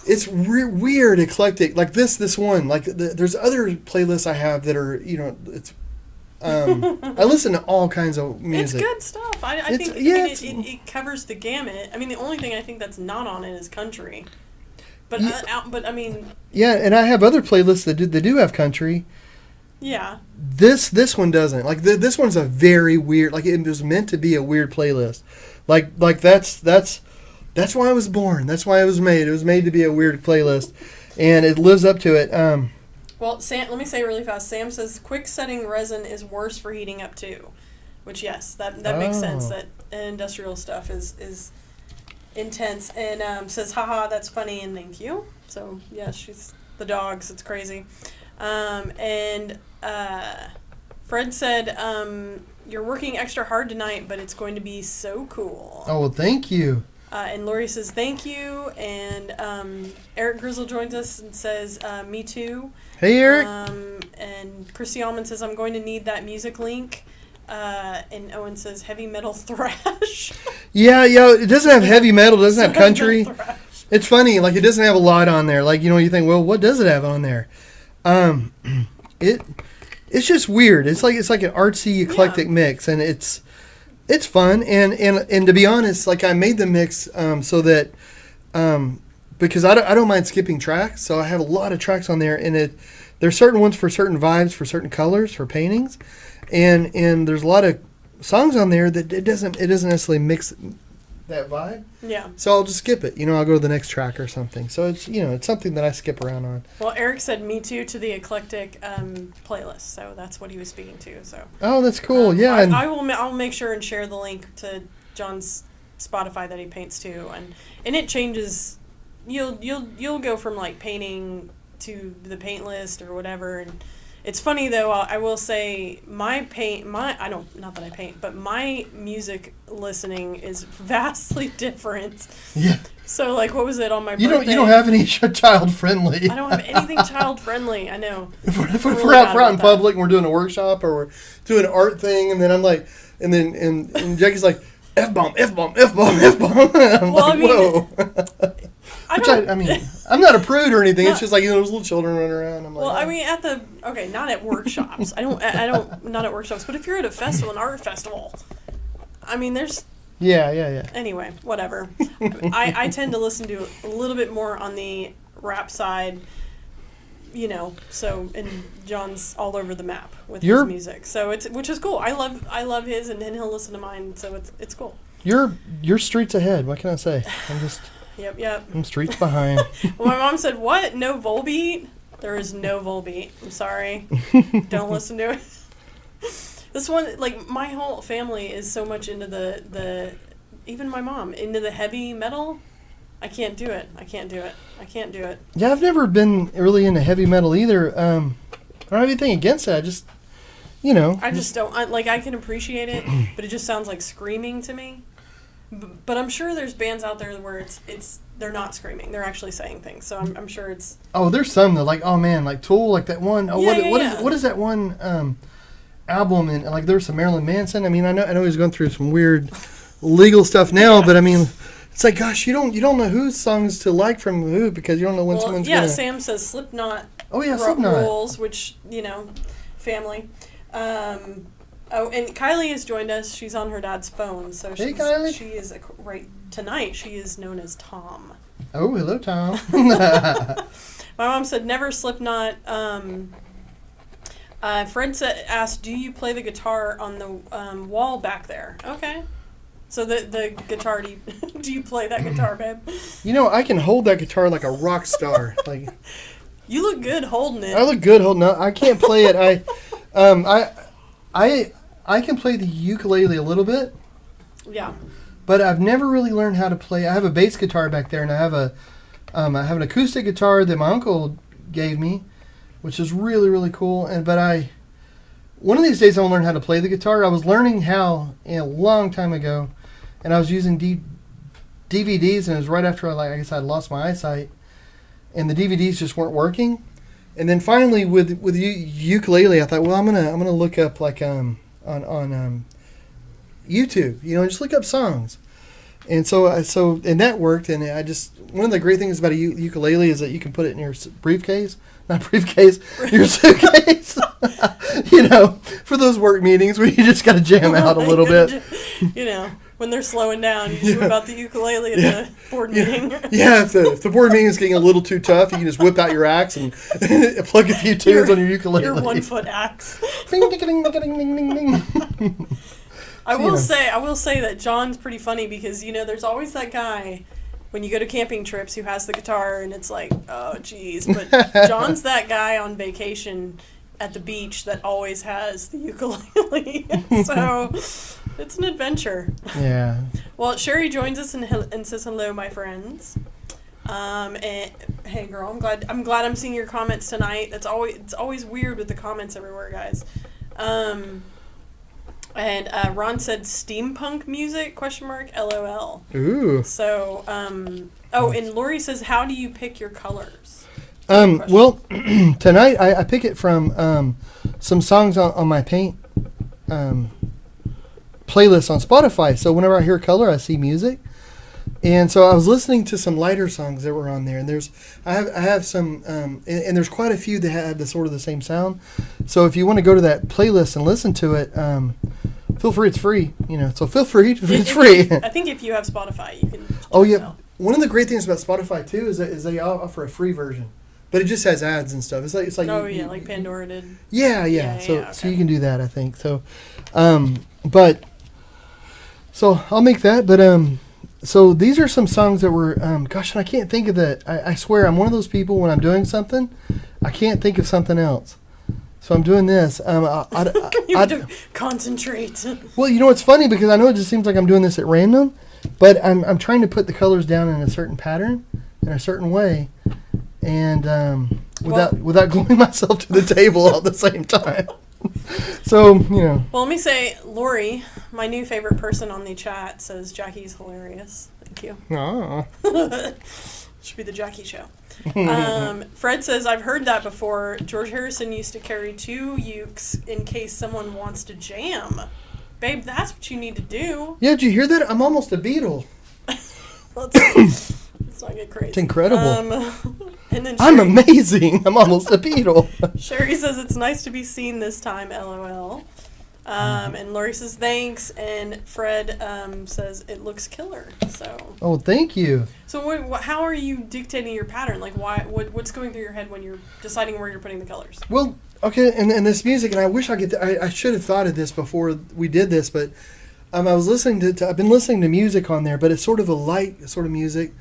It's weird, eclectic. Like this one. Like there's other playlists I have that are, it's. I listen to all kinds of music. It's good stuff. I think it covers the gamut. I mean, the only thing I think that's not on it is country. But I mean. Yeah, and I have other playlists that do have country. Yeah. This one doesn't. Like this one's a very weird. Like it was meant to be a weird playlist. Like that's why I was born. That's why it was made. It was made to be a weird playlist, and it lives up to it. Well, Sam, let me say really fast. Sam says quick setting resin is worse for heating up too, which yes, that makes sense. That industrial stuff is intense, and says haha that's funny and thank you. So yeah, she's the dogs. It's crazy, and Fred said you're working extra hard tonight, but it's going to be so cool. Oh well, thank you. And Lori says thank you, and Eric Grizzle joins us and says me too. Hey Eric. And Christy Allman says I'm going to need that music link. And Owen says heavy metal thrash. Yeah, it doesn't have heavy metal. It doesn't have country. It's funny, like it doesn't have a lot on there. Like you think, well, what does it have on there? It's just weird. It's like an artsy, eclectic mix, and it's fun. And to be honest, like I made the mix so that because I don't mind skipping tracks, so I have a lot of tracks on there, and there's certain ones for certain vibes, for certain colors, for paintings, and there's a lot of songs on there that it doesn't necessarily mix that vibe. Yeah. So I'll just skip it. I'll go to the next track or something. So it's it's something that I skip around on. Well, Eric said me too to the eclectic playlist, so that's what he was speaking to. So. Oh, that's cool. Yeah. I'll make sure and share the link to John's Spotify that he paints to, and it changes. You'll go from like painting to the paint list or whatever, and it's funny though. I will say not that I paint, but my music listening is vastly different. Yeah. So like, what was it on my birthday? You don't have any child friendly. I don't have anything child friendly. I know. If we're out in public and we're doing a workshop or we're doing an art thing, and then I'm like, and Jackie's like, F-bomb, F-bomb, F-bomb, F-bomb. Whoa. I'm not a prude or anything. It's just like those little children running around. I'm like, well, I mean, not at workshops. I don't, not at workshops. But if you're at a festival, an art festival, I mean, there's. Yeah. Anyway, whatever. I tend to listen to a little bit more on the rap side. So and John's all over the map with his music, so which is cool. I love his, and then he'll listen to mine, so it's cool. You're streets ahead. What can I say? I'm just. Yep. I'm streets behind. Well, my mom said, "What? No Volbeat? There is no Volbeat. I'm sorry. Don't listen to it." This one, like my whole family is so much into the even my mom, into the heavy metal. I can't do it. I can't do it. Yeah, I've never been really into heavy metal either. I don't have anything against it. I just, I just don't. I can appreciate it, but it just sounds like screaming to me. But I'm sure there's bands out there where they're not screaming. They're actually saying things. So I'm sure it's... Oh, there's some that like, oh man, like Tool, like that one. Oh, Yeah, what is that one album? And like there's some Marilyn Manson. I mean, I know he's going through some weird legal stuff now, but I mean, it's like, gosh, you don't know whose songs to like from who because you don't know when someone's gonna... Sam says Slipknot. Oh yeah, Slipknot rules, which family. Oh, and Kylie has joined us. She's on her dad's phone, so hey, Kylie. She is right tonight. She is known as Tom. Oh, hello, Tom. My mom said never Slipknot. Fred asked, "Do you play the guitar on the wall back there?" Okay. So the guitar, do you play that guitar, babe? I can hold that guitar like a rock star. Like, you look good holding it. I look good holding it. I can't play it. I can play the ukulele a little bit. Yeah. But I've never really learned how to play. I have a bass guitar back there, and I have an acoustic guitar that my uncle gave me, which is really, really cool. One of these days I'll learn how to play the guitar. I was learning how a long time ago, and I was using DVDs, and it was right after I guess I lost my eyesight, and the DVDs just weren't working. And then finally with ukulele, I thought, well, I'm gonna look up like on YouTube, just look up songs. And so that worked. And one of the great things about a ukulele is that you can put it in your your suitcase. For those work meetings where you just got to jam out a little bit. When they're slowing down, you just whip out the ukulele at the board meeting. Yeah, if the board meeting is getting a little too tough, you can just whip out your axe and plug a few tunes on your ukulele. Your 1 foot axe. Ding, ding, ding, ding, ding, ding. I will say that John's pretty funny because there's always that guy when you go to camping trips who has the guitar and it's like, oh geez, but John's that guy on vacation at the beach that always has the ukulele. So it's an adventure. Yeah. Well, Sherry joins us and says hello, my friends. And hey, girl, I'm glad I'm seeing your comments tonight. It's always weird with the comments everywhere, guys. And Ron said steampunk music ? LOL. Ooh. So and Lori says, how do you pick your colors? Well, tonight I pick it from some songs on my paint playlist on Spotify. So whenever I hear color, I see music. And so I was listening to some lighter songs that were on there, and I have some, and there's quite a few that have the sort of the same sound. So if you want to go to that playlist and listen to it, feel free. It's free, So feel free. It's free. I think if you have Spotify, you can. Oh yeah, one of the great things about Spotify too is they offer a free version, but it just has ads and stuff. It's like like Pandora did. Yeah. So okay. So you can do that, I think. So, so I'll make that, but So these are some songs that were, gosh, and I can't think of that. I swear, I'm one of those people when I'm doing something, I can't think of something else. So I'm doing this. You have to concentrate. Well, it's funny because I know it just seems like I'm doing this at random, but I'm trying to put the colors down in a certain pattern, in a certain way, and without gluing myself to the table all at the same time. So, Well, let me say, Lori, my new favorite person on the chat, says Jackie's hilarious. Thank you. Aww. Should be the Jackie show. Fred says, I've heard that before. George Harrison used to carry 2 ukes in case someone wants to jam. Babe, that's what you need to do. Yeah, did you hear that? I'm almost a Beatle. Let's not get crazy. It's incredible. And then I'm amazing. I'm almost a Beatle. Sherry says it's nice to be seen this time, LOL. And Lori says thanks, and Fred says it looks killer. So. Oh, thank you. So how are you dictating your pattern? Like what's going through your head when you're deciding where you're putting the colors? Well, okay, and this music, and I wish I should have thought of this before we did this, but I was listening to I've been listening to music on there, but it's sort of a light sort of music.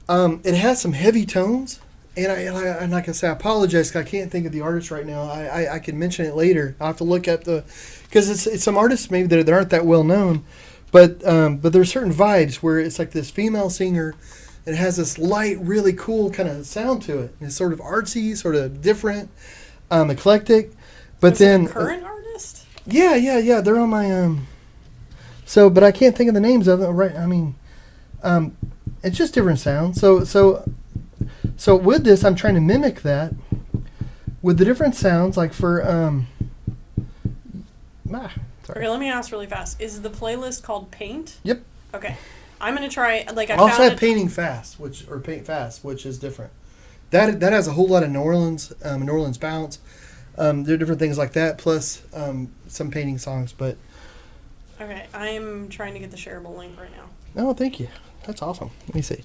It has some heavy tones, and like I say, I apologize because I can't think of the artist right now. I can mention it later. I'll have to look up because it's some artists maybe that aren't that well known, But there's certain vibes where it's like this female singer. It has this light, really cool kind of sound to it. And it's sort of artsy, sort of different, eclectic. But Is it then a current artist? yeah. They're on my So, but I can't think of the names of them. Right? I mean, it's just different sounds. So with this, I'm trying to mimic that with the different sounds. Like for sorry. Okay, let me ask really fast. Is the playlist called Paint? Yep. Okay. I'm going to try, like, I I also found have Painting Fast, Paint Fast, which is different. That has a whole lot of New Orleans bounce. There are different things like that, plus some painting songs. But Okay, I'm trying to get the shareable link right now. oh, thank you. That's awesome. Let me see.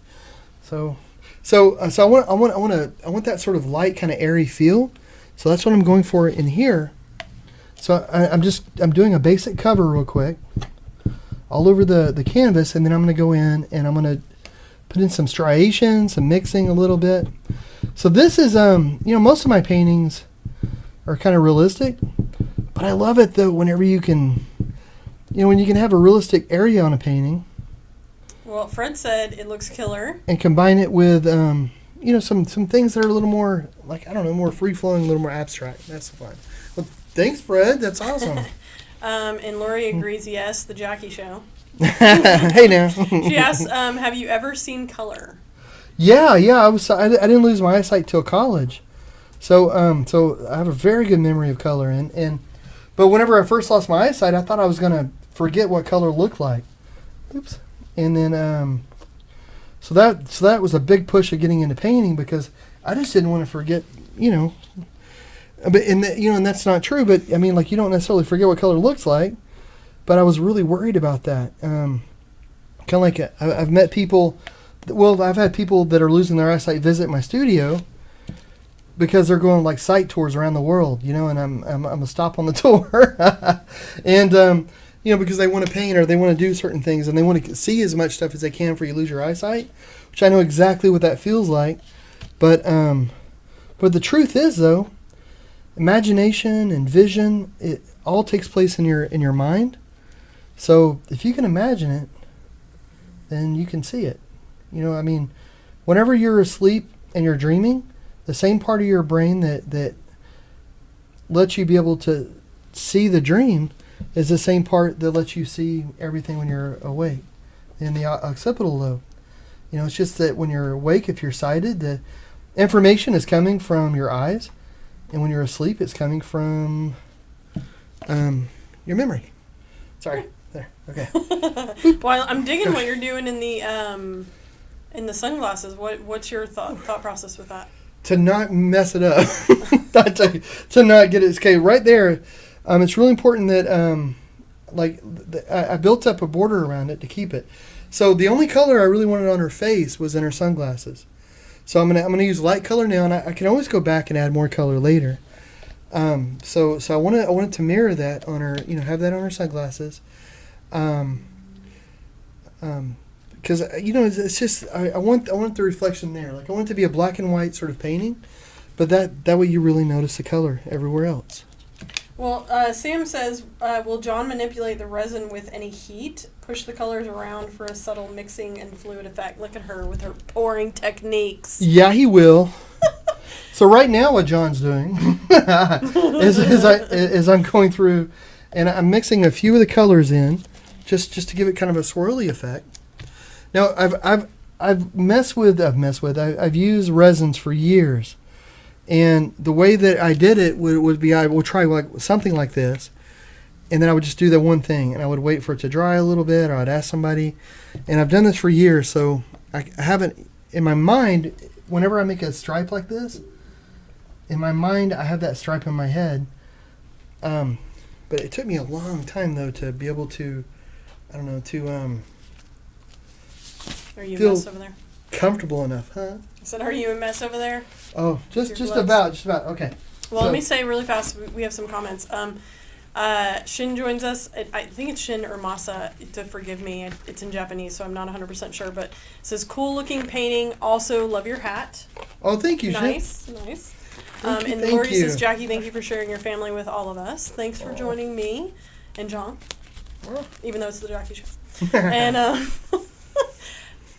So I want that sort of light, kind of airy feel. So that's what I'm going for in here. So I'm doing a basic cover real quick, all over the canvas, and then I'm going to go in and I'm going to put in some striation, some mixing a little bit. So this is most of my paintings are kind of realistic, but I love it though whenever you can, when you can have a realistic area on a painting. Well, Fred said it looks killer. And combine it with some things that are a little more, like, I don't know, more free flowing, a little more abstract. That's fun. Well, thanks, Fred. That's awesome. And Lori agrees, yes, the Jackie Show. Hey now. She asks, have you ever seen color? Yeah. I didn't lose my eyesight till college, so I have a very good memory of color. But whenever I first lost my eyesight, I thought I was gonna forget what color looked like. Oops. And then so that was a big push of getting into painting, because I just didn't want to forget, But and that's not true. But I mean, like, you don't necessarily forget what color looks like. But I was really worried about that. Kind of like I've met people. Well, I've had people that are losing their eyesight visit my studio because they're going like sight tours around the world, and I'm a stop on the tour, and because they want to paint or they want to do certain things and they want to see as much stuff as they can before you lose your eyesight, which I know exactly what that feels like. But the truth is, though, imagination and vision, it all takes place in your mind. So if you can imagine it, then you can see it. Whenever you're asleep and you're dreaming, the same part of your brain that lets you be able to see the dream is the same part that lets you see everything when you're awake in the occipital lobe. It's just that when you're awake, if you're sighted, the information is coming from your eyes, and when you're asleep, it's coming from your memory. Sorry. There. Okay. Well, I'm digging what you're doing in the sunglasses. What's your thought process with that? To not mess it up. to not get it. Okay, right there. It's really important that I built up a border around it to keep it. So the only color I really wanted on her face was in her sunglasses. So I'm gonna use light color now, and I can always go back and add more color later. So I wanted to mirror that on her. Have that on her sunglasses. Because it's just I want the reflection there. Like, I want it to be a black and white sort of painting, but that way you really notice the color everywhere else. Well, Sam says, will John manipulate the resin with any heat? Push the colors around for a subtle mixing and fluid effect. Look at her with her pouring techniques. Yeah, he will. So right now, what John's doing is I'm going through and I'm mixing a few of the colors in, just to give it kind of a swirly effect. Now I've used resins for years, and the way that I did it would be I would try like something like this, and then I would just do that one thing, and I would wait for it to dry a little bit, or I'd ask somebody, and I've done this for years, so I haven't, in my mind, whenever I make a stripe like this, in my mind I have that stripe in my head, but it took me a long time though to be able to, Are you a mess over there? Comfortable enough, huh? I said, are you a mess over there? Oh, just about. Okay. Well, let me say really fast, we have some comments. Shin joins us. I think it's Shin or Masa, to forgive me. It's in Japanese, so I'm not 100% sure. But it says, cool looking painting. Also, love your hat. Oh, thank you, Shin. Nice. Thank Lori you. says, Jackie, thank you for sharing your family with all of us. Thanks for joining me and John, even though it's the Jackie Show. And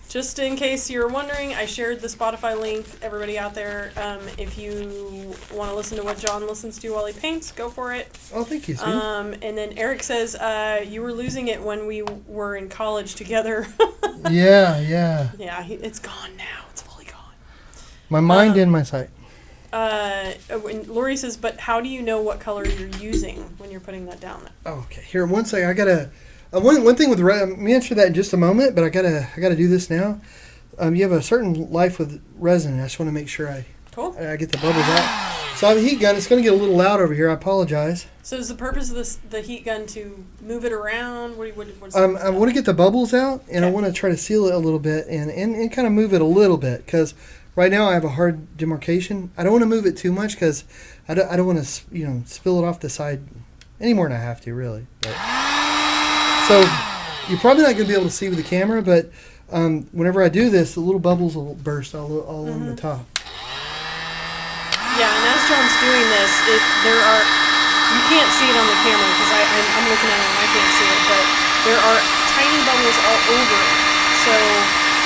just in case you're wondering, I shared the Spotify link. Everybody out there, if you want to listen to what John listens to while he paints, go for it. Oh, thank you, Sue. And then Eric says, you were losing it when we were in college together. Yeah. Yeah, it's gone now. It's fully gone. My mind and my sight. Lori says, but how do you know what color you're using when you're putting that down there? Okay, here, one second. I gotta. One thing with let me answer that in just a moment, but I gotta do this now. You have a certain life with resin. I just want to make sure I get the bubbles out. So I have a heat gun. It's going to get a little loud over here. I apologize. So is the purpose of the heat gun to move it around? What's I want to get the bubbles out, and I want to try to seal it a little bit and kind of move it a little bit, because right now I have a hard demarcation. I don't want to move it too much because I don't want to spill it off the side any more than I have to, really. But, so you're probably not going to be able to see with the camera, but whenever I do this, the little bubbles will burst all along the top. Yeah, and as John's doing this, you can't see it on the camera because I'm looking at it and I can't see it, but there are tiny bubbles all over it. So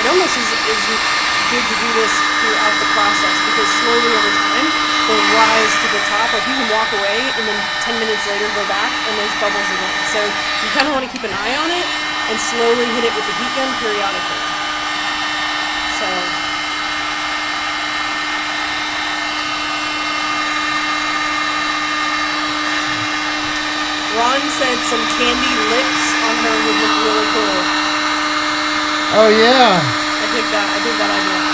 it almost is good to do this throughout the process, because slowly over time they'll rise to the top. Like you can walk away and then 10 minutes later go back and there's bubbles again. So you kind of want to keep an eye on it and slowly hit it with the heat gun periodically. So Ron said some candy lips on her would look really cool. Oh yeah. I dig that idea.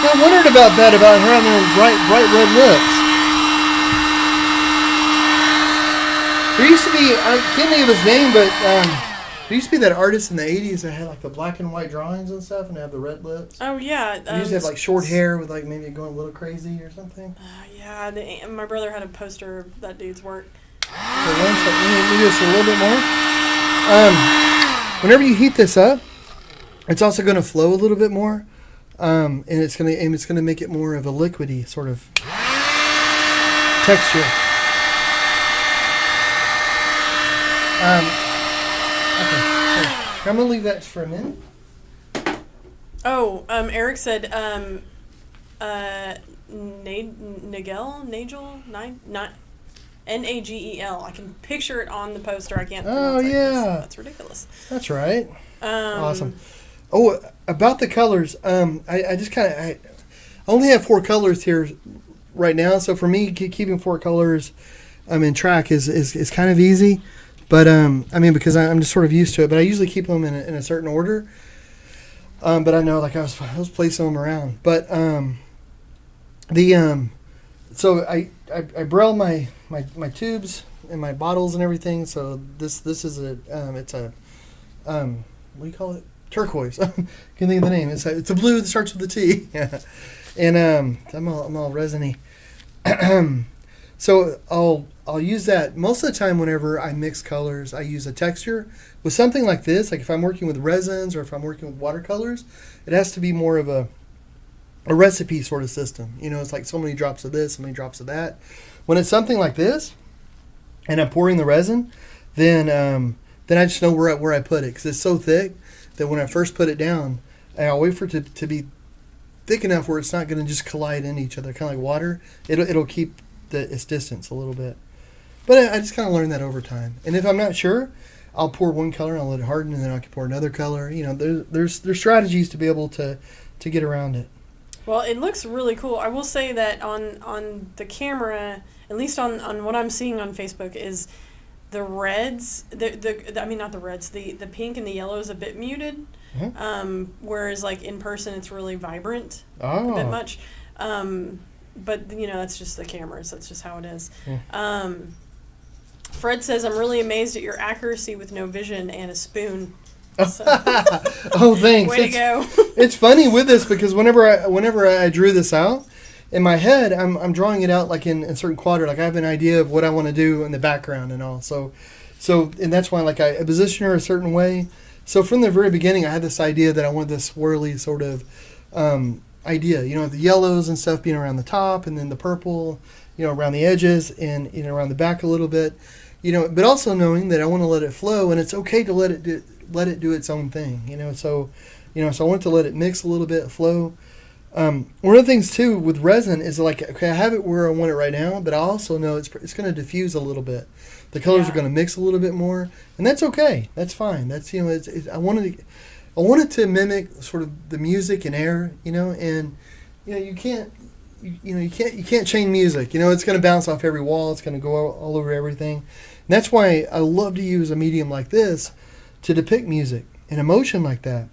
I wondered about that, about her having bright red lips. There used to be, I can't think of his name, but there used to be that artist in the 80s that had like the black and white drawings and stuff and have the red lips. Oh yeah. He used to have like short hair with like maybe going a little crazy or something. Yeah, my brother had a poster of that dude's work. So let me do this a little bit more. Whenever you heat this up, it's also going to flow a little bit more, and it's going to make it more of a liquidy sort of texture. Okay, so I'm going to leave that for a minute. Oh, Eric said, Nagel. I can picture it on the poster. I can't. Oh yeah, that's ridiculous. That's right. Awesome. Oh, about the colors. I just kind of I only have 4 colors here right now, so for me keeping 4 colors in track is kind of easy. But I mean, because I'm just sort of used to it. But I usually keep them in a certain order. But I know, like I was placing them around. But so I braille my tubes and my bottles and everything. So this is it's a what do you call it? Turquoise. Can't think of the name. It's a blue that starts with a T. Yeah. And I'm all resiny. So I'll use that most of the time. Whenever I mix colors, I use a texture with something like this. Like if I'm working with resins or if I'm working with watercolors, it has to be more of a recipe sort of system. It's like so many drops of this, so many drops of that. When it's something like this, and I'm pouring the resin, then I just know where I put it, because it's so thick that when I first put it down, I'll wait for it to be thick enough where it's not going to just collide into each other, kind of like water. It'll keep its distance a little bit. But I just kind of learned that over time. And if I'm not sure, I'll pour one color and I'll let it harden, and then I can pour another color. There's strategies to be able to get around it. Well, it looks really cool. I will say that on the camera, at least on what I'm seeing on Facebook, is the reds. Not the reds. The pink and the yellow is a bit muted. Mm-hmm. Whereas like in person, it's really vibrant. Oh. A bit much. But that's just the cameras. That's just how it is. Yeah. Fred says, "I'm really amazed at your accuracy with no vision and a spoon." So. Oh, thanks. Way to go. It's funny with this, because whenever I drew this out in my head, I'm drawing it out like in a certain quadrant. Like I have an idea of what I want to do in the background and all. So and that's why like I position her a certain way. So from the very beginning, I had this idea that I wanted this swirly sort of idea. The yellows and stuff being around the top, and then the purple, around the edges, and around the back a little bit. but also knowing that I want to let it flow, and it's okay to let it do its own thing. So I want to let it mix a little bit, flow. One of the things too with resin is like, okay, I have it where I want it right now, but I also know it's going to diffuse a little bit. The colors are going to mix a little bit more, and that's okay. That's fine. That's I wanted to mimic sort of the music and air, and you can't. You can't chain music. It's going to bounce off every wall. It's going to go all over everything. And that's why I love to use a medium like this to depict music and emotion like that.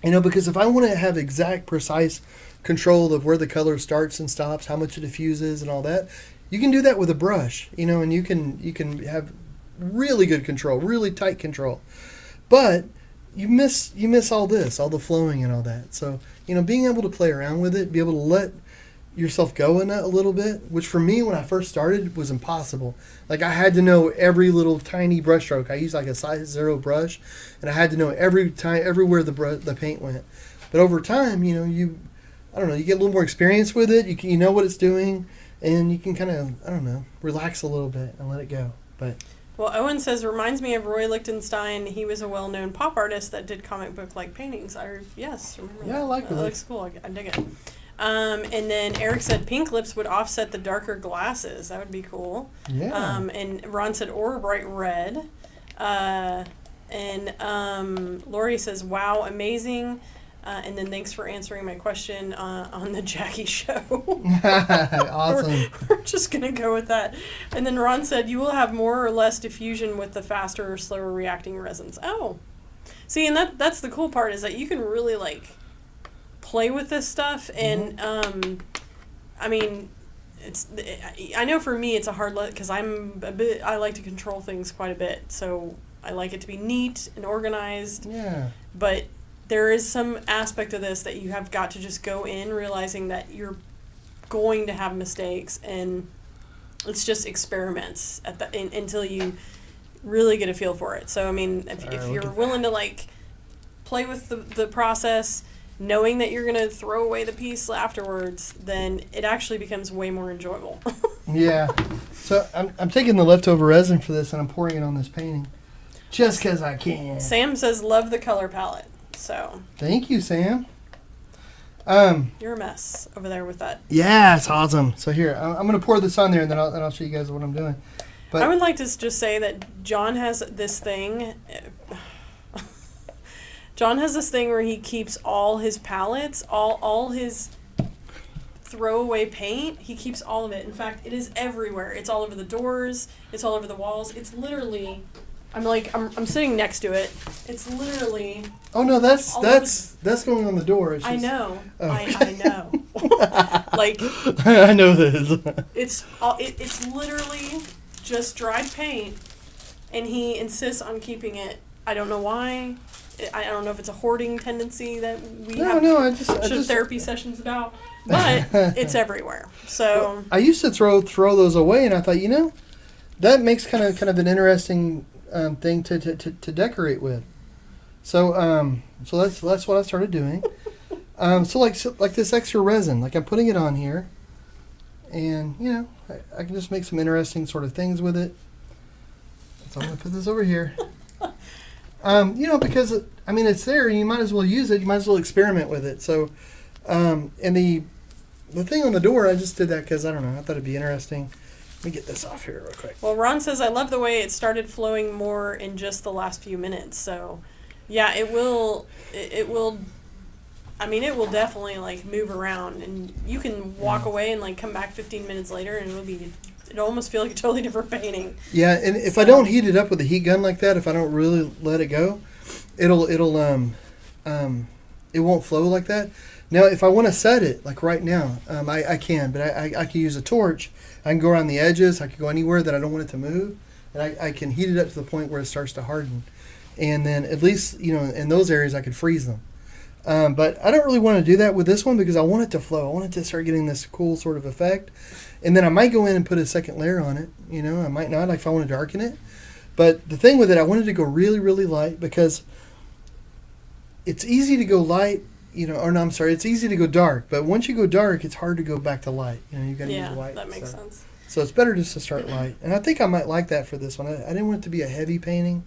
Because if I want to have exact, precise control of where the color starts and stops, how much it diffuses and all that, you can do that with a brush, and you can have really good control, really tight control. But you miss all this, all the flowing and all that. So, being able to play around with it, be able to let yourself go in that a little bit, which for me when I first started was impossible. Like I had to know every little tiny brush stroke. I used like a size 0 brush, and I had to know everywhere the paint went. But over time, you get a little more experience with it. You know what it's doing, and you can kind of relax a little bit and let it go. But well, Owen says, reminds me of Roy Lichtenstein. He was a well-known pop artist that did comic book-like paintings. Yes, remember that. I like it. It looks cool. I dig it. And then Eric said pink lips would offset the darker glasses. That would be cool. Yeah. And Ron said, or bright red. And Lori says, wow, amazing. And then thanks for answering my question on the Jackie show. Awesome. We're just going to go with that. And then Ron said, you will have more or less diffusion with the faster or slower reacting resins. Oh. See, and that's the cool part is that you can really, play with this stuff. And, I know for me it's a hard because I like to control things quite a bit. So I like it to be neat and organized. Yeah. But there is some aspect of this that you have got to just go in realizing that you're going to have mistakes, and it's just experiments until you really get a feel for it. So, if you're willing to, play with the process, knowing that you're going to throw away the piece afterwards, then it actually becomes way more enjoyable. Yeah. So I'm taking the leftover resin for this, and I'm pouring it on this painting just because I can. Sam says, love the color palette. So thank you, Sam. You're a mess over there with that. Yeah, it's awesome. So here, I'm going to pour this on there, and then I'll show you guys what I'm doing. But I would like to just say that John has this thing. John has this thing where he keeps all his palettes, all his throwaway paint. He keeps all of it. In fact, it is everywhere. It's all over the doors. It's all over the walls. It's literally. I'm sitting next to it. It's literally. Oh no, that's going on the door. It's just, I know. Oh. I know. I know this. It's literally just dried paint, and he insists on keeping it. I don't know why. I don't know if it's a hoarding tendency that we have therapy sessions about, but it's everywhere. So well, I used to throw those away, and I thought, that makes kind of an interesting thing to decorate with. So that's what I started doing. So like this extra resin, I'm putting it on here, and I can just make some interesting sort of things with it. So I'm gonna put this over here. Because it's there, you might as well use it. You might as well experiment with it. So, and the thing on the door, I just did that because I don't know. I thought it'd be interesting. Let me get this off here real quick. Well, Ron says, I love the way it started flowing more in just the last few minutes. So, yeah, it will definitely move around, and you can walk away and come back 15 minutes later, and it'll almost feel like a totally different painting. Yeah, and if I don't heat it up with a heat gun like that, if I don't really let it go, it won't flow like that. Now, if I want to set it right now, I can, but I can use a torch. I can go around the edges. I can go anywhere that I don't want it to move, and I can heat it up to the point where it starts to harden, and then at least in those areas I could freeze them. But I don't really want to do that with this one because I want it to flow. I want it to start getting this cool sort of effect. And then I might go in and put a second layer on it. I might not, if I want to darken it. But the thing with it, I wanted to go really, really light because it's easy to go light, it's easy to go dark. But once you go dark, it's hard to go back to light. You've got to use white. Yeah, that makes sense. So it's better just to start light. And I think I might like that for this one. I didn't want it to be a heavy painting.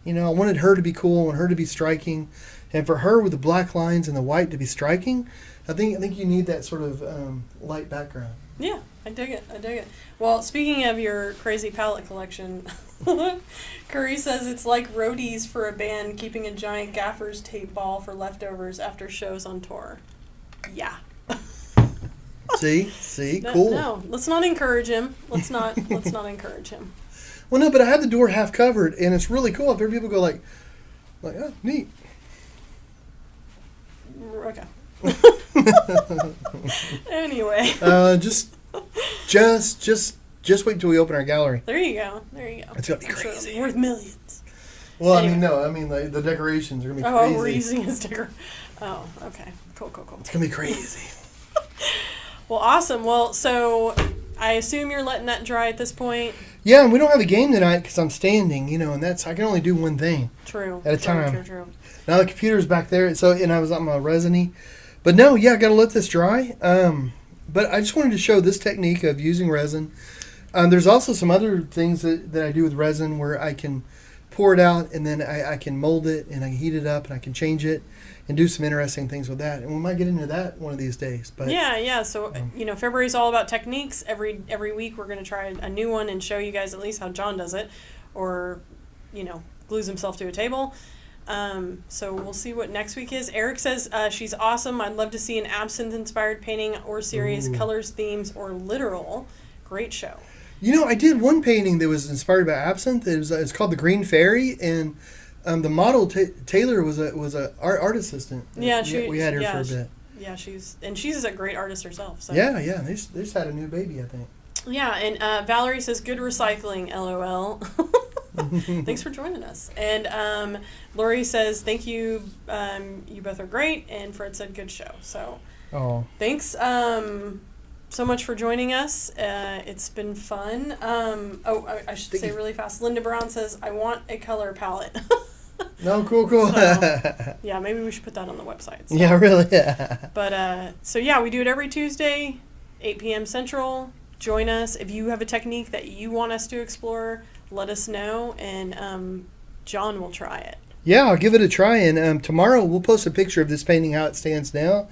You know, I wanted her to be cool, I wanted her to be striking. And for her with the black lines and the white to be striking, I think you need that sort of light background. Yeah, I dig it. Well, speaking of your crazy palette collection, Curry says it's like roadies for a band keeping a giant gaffer's tape ball for leftovers after shows on tour. Yeah. See, cool. No, let's not encourage him. Let's not encourage him. Well, no, but I had the door half covered, and it's really cool. I've heard people go like, oh, neat. Okay. Anyway. Just wait until we open our gallery. There you go. It's gonna be crazy. Worth millions. Well, Anyway. I mean, like, the decorations are gonna be crazy. Oh, we're using his sticker. Oh, okay. Cool. It's gonna be crazy. Well, awesome. Well, so I assume you're letting that dry at this point. Yeah, and we don't have a game tonight because I'm standing, and I can only do one thing. True. At a time. True. Now the computer's back there, and I was on my Resin-y. But no, yeah, I got to let this dry. But I just wanted to show this technique of using resin. There's also some other things that I do with resin where I can pour it out and then I can mold it and I can heat it up and I can change it and do some interesting things with that. And we might get into that one of these days. But yeah. So February is all about techniques. Every week we're going to try a new one and show you guys at least how John does it, or glues himself to a table. So we'll see what next week is. Eric says she's awesome. I'd love to see an absinthe-inspired painting or series, colors, themes, or literal. Great show. I did one painting that was inspired by absinthe. It's called The Green Fairy, and the model Taylor was a art assistant. Yeah, we had her for a bit. Yeah, she's a great artist herself. So. Yeah, they just had a new baby, I think. Yeah, and Valerie says good recycling, LOL. Thanks for joining us. And Lori says thank you. You both are great. And Fred said good show. So thanks so much for joining us. It's been fun. I should say really fast. Linda Brown says I want a color palette. No, cool. Yeah, maybe we should put that on the website. So. Yeah, really. Yeah. But we do it every Tuesday, 8 p.m. Central. Join us. If you have a technique that you want us to explore, let us know, and John will try it. Yeah, I'll give it a try, and tomorrow we'll post a picture of this painting how it stands now.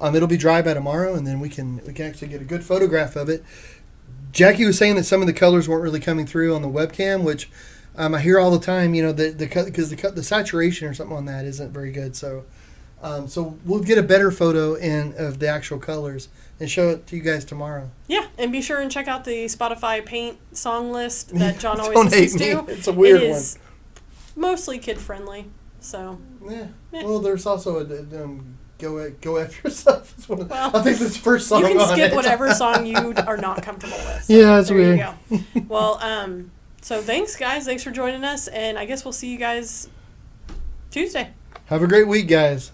It'll be dry by tomorrow, and then we can actually get a good photograph of it. Jackie was saying that some of the colors weren't really coming through on the webcam, which I hear all the time. Because the saturation or something on that isn't very good. So we'll get a better photo of the actual colors and show it to you guys tomorrow. Yeah, and be sure and check out the Spotify Paint song list that John always listens to. It's a weird one. It is mostly kid friendly. So yeah. Well, there's also a Go F Yourself. I think that's the first song on it. You can skip whatever song you are not comfortable with. So yeah, that's weird. There you go. Well, so thanks, guys. Thanks for joining us, and I guess we'll see you guys Tuesday. Have a great week, guys.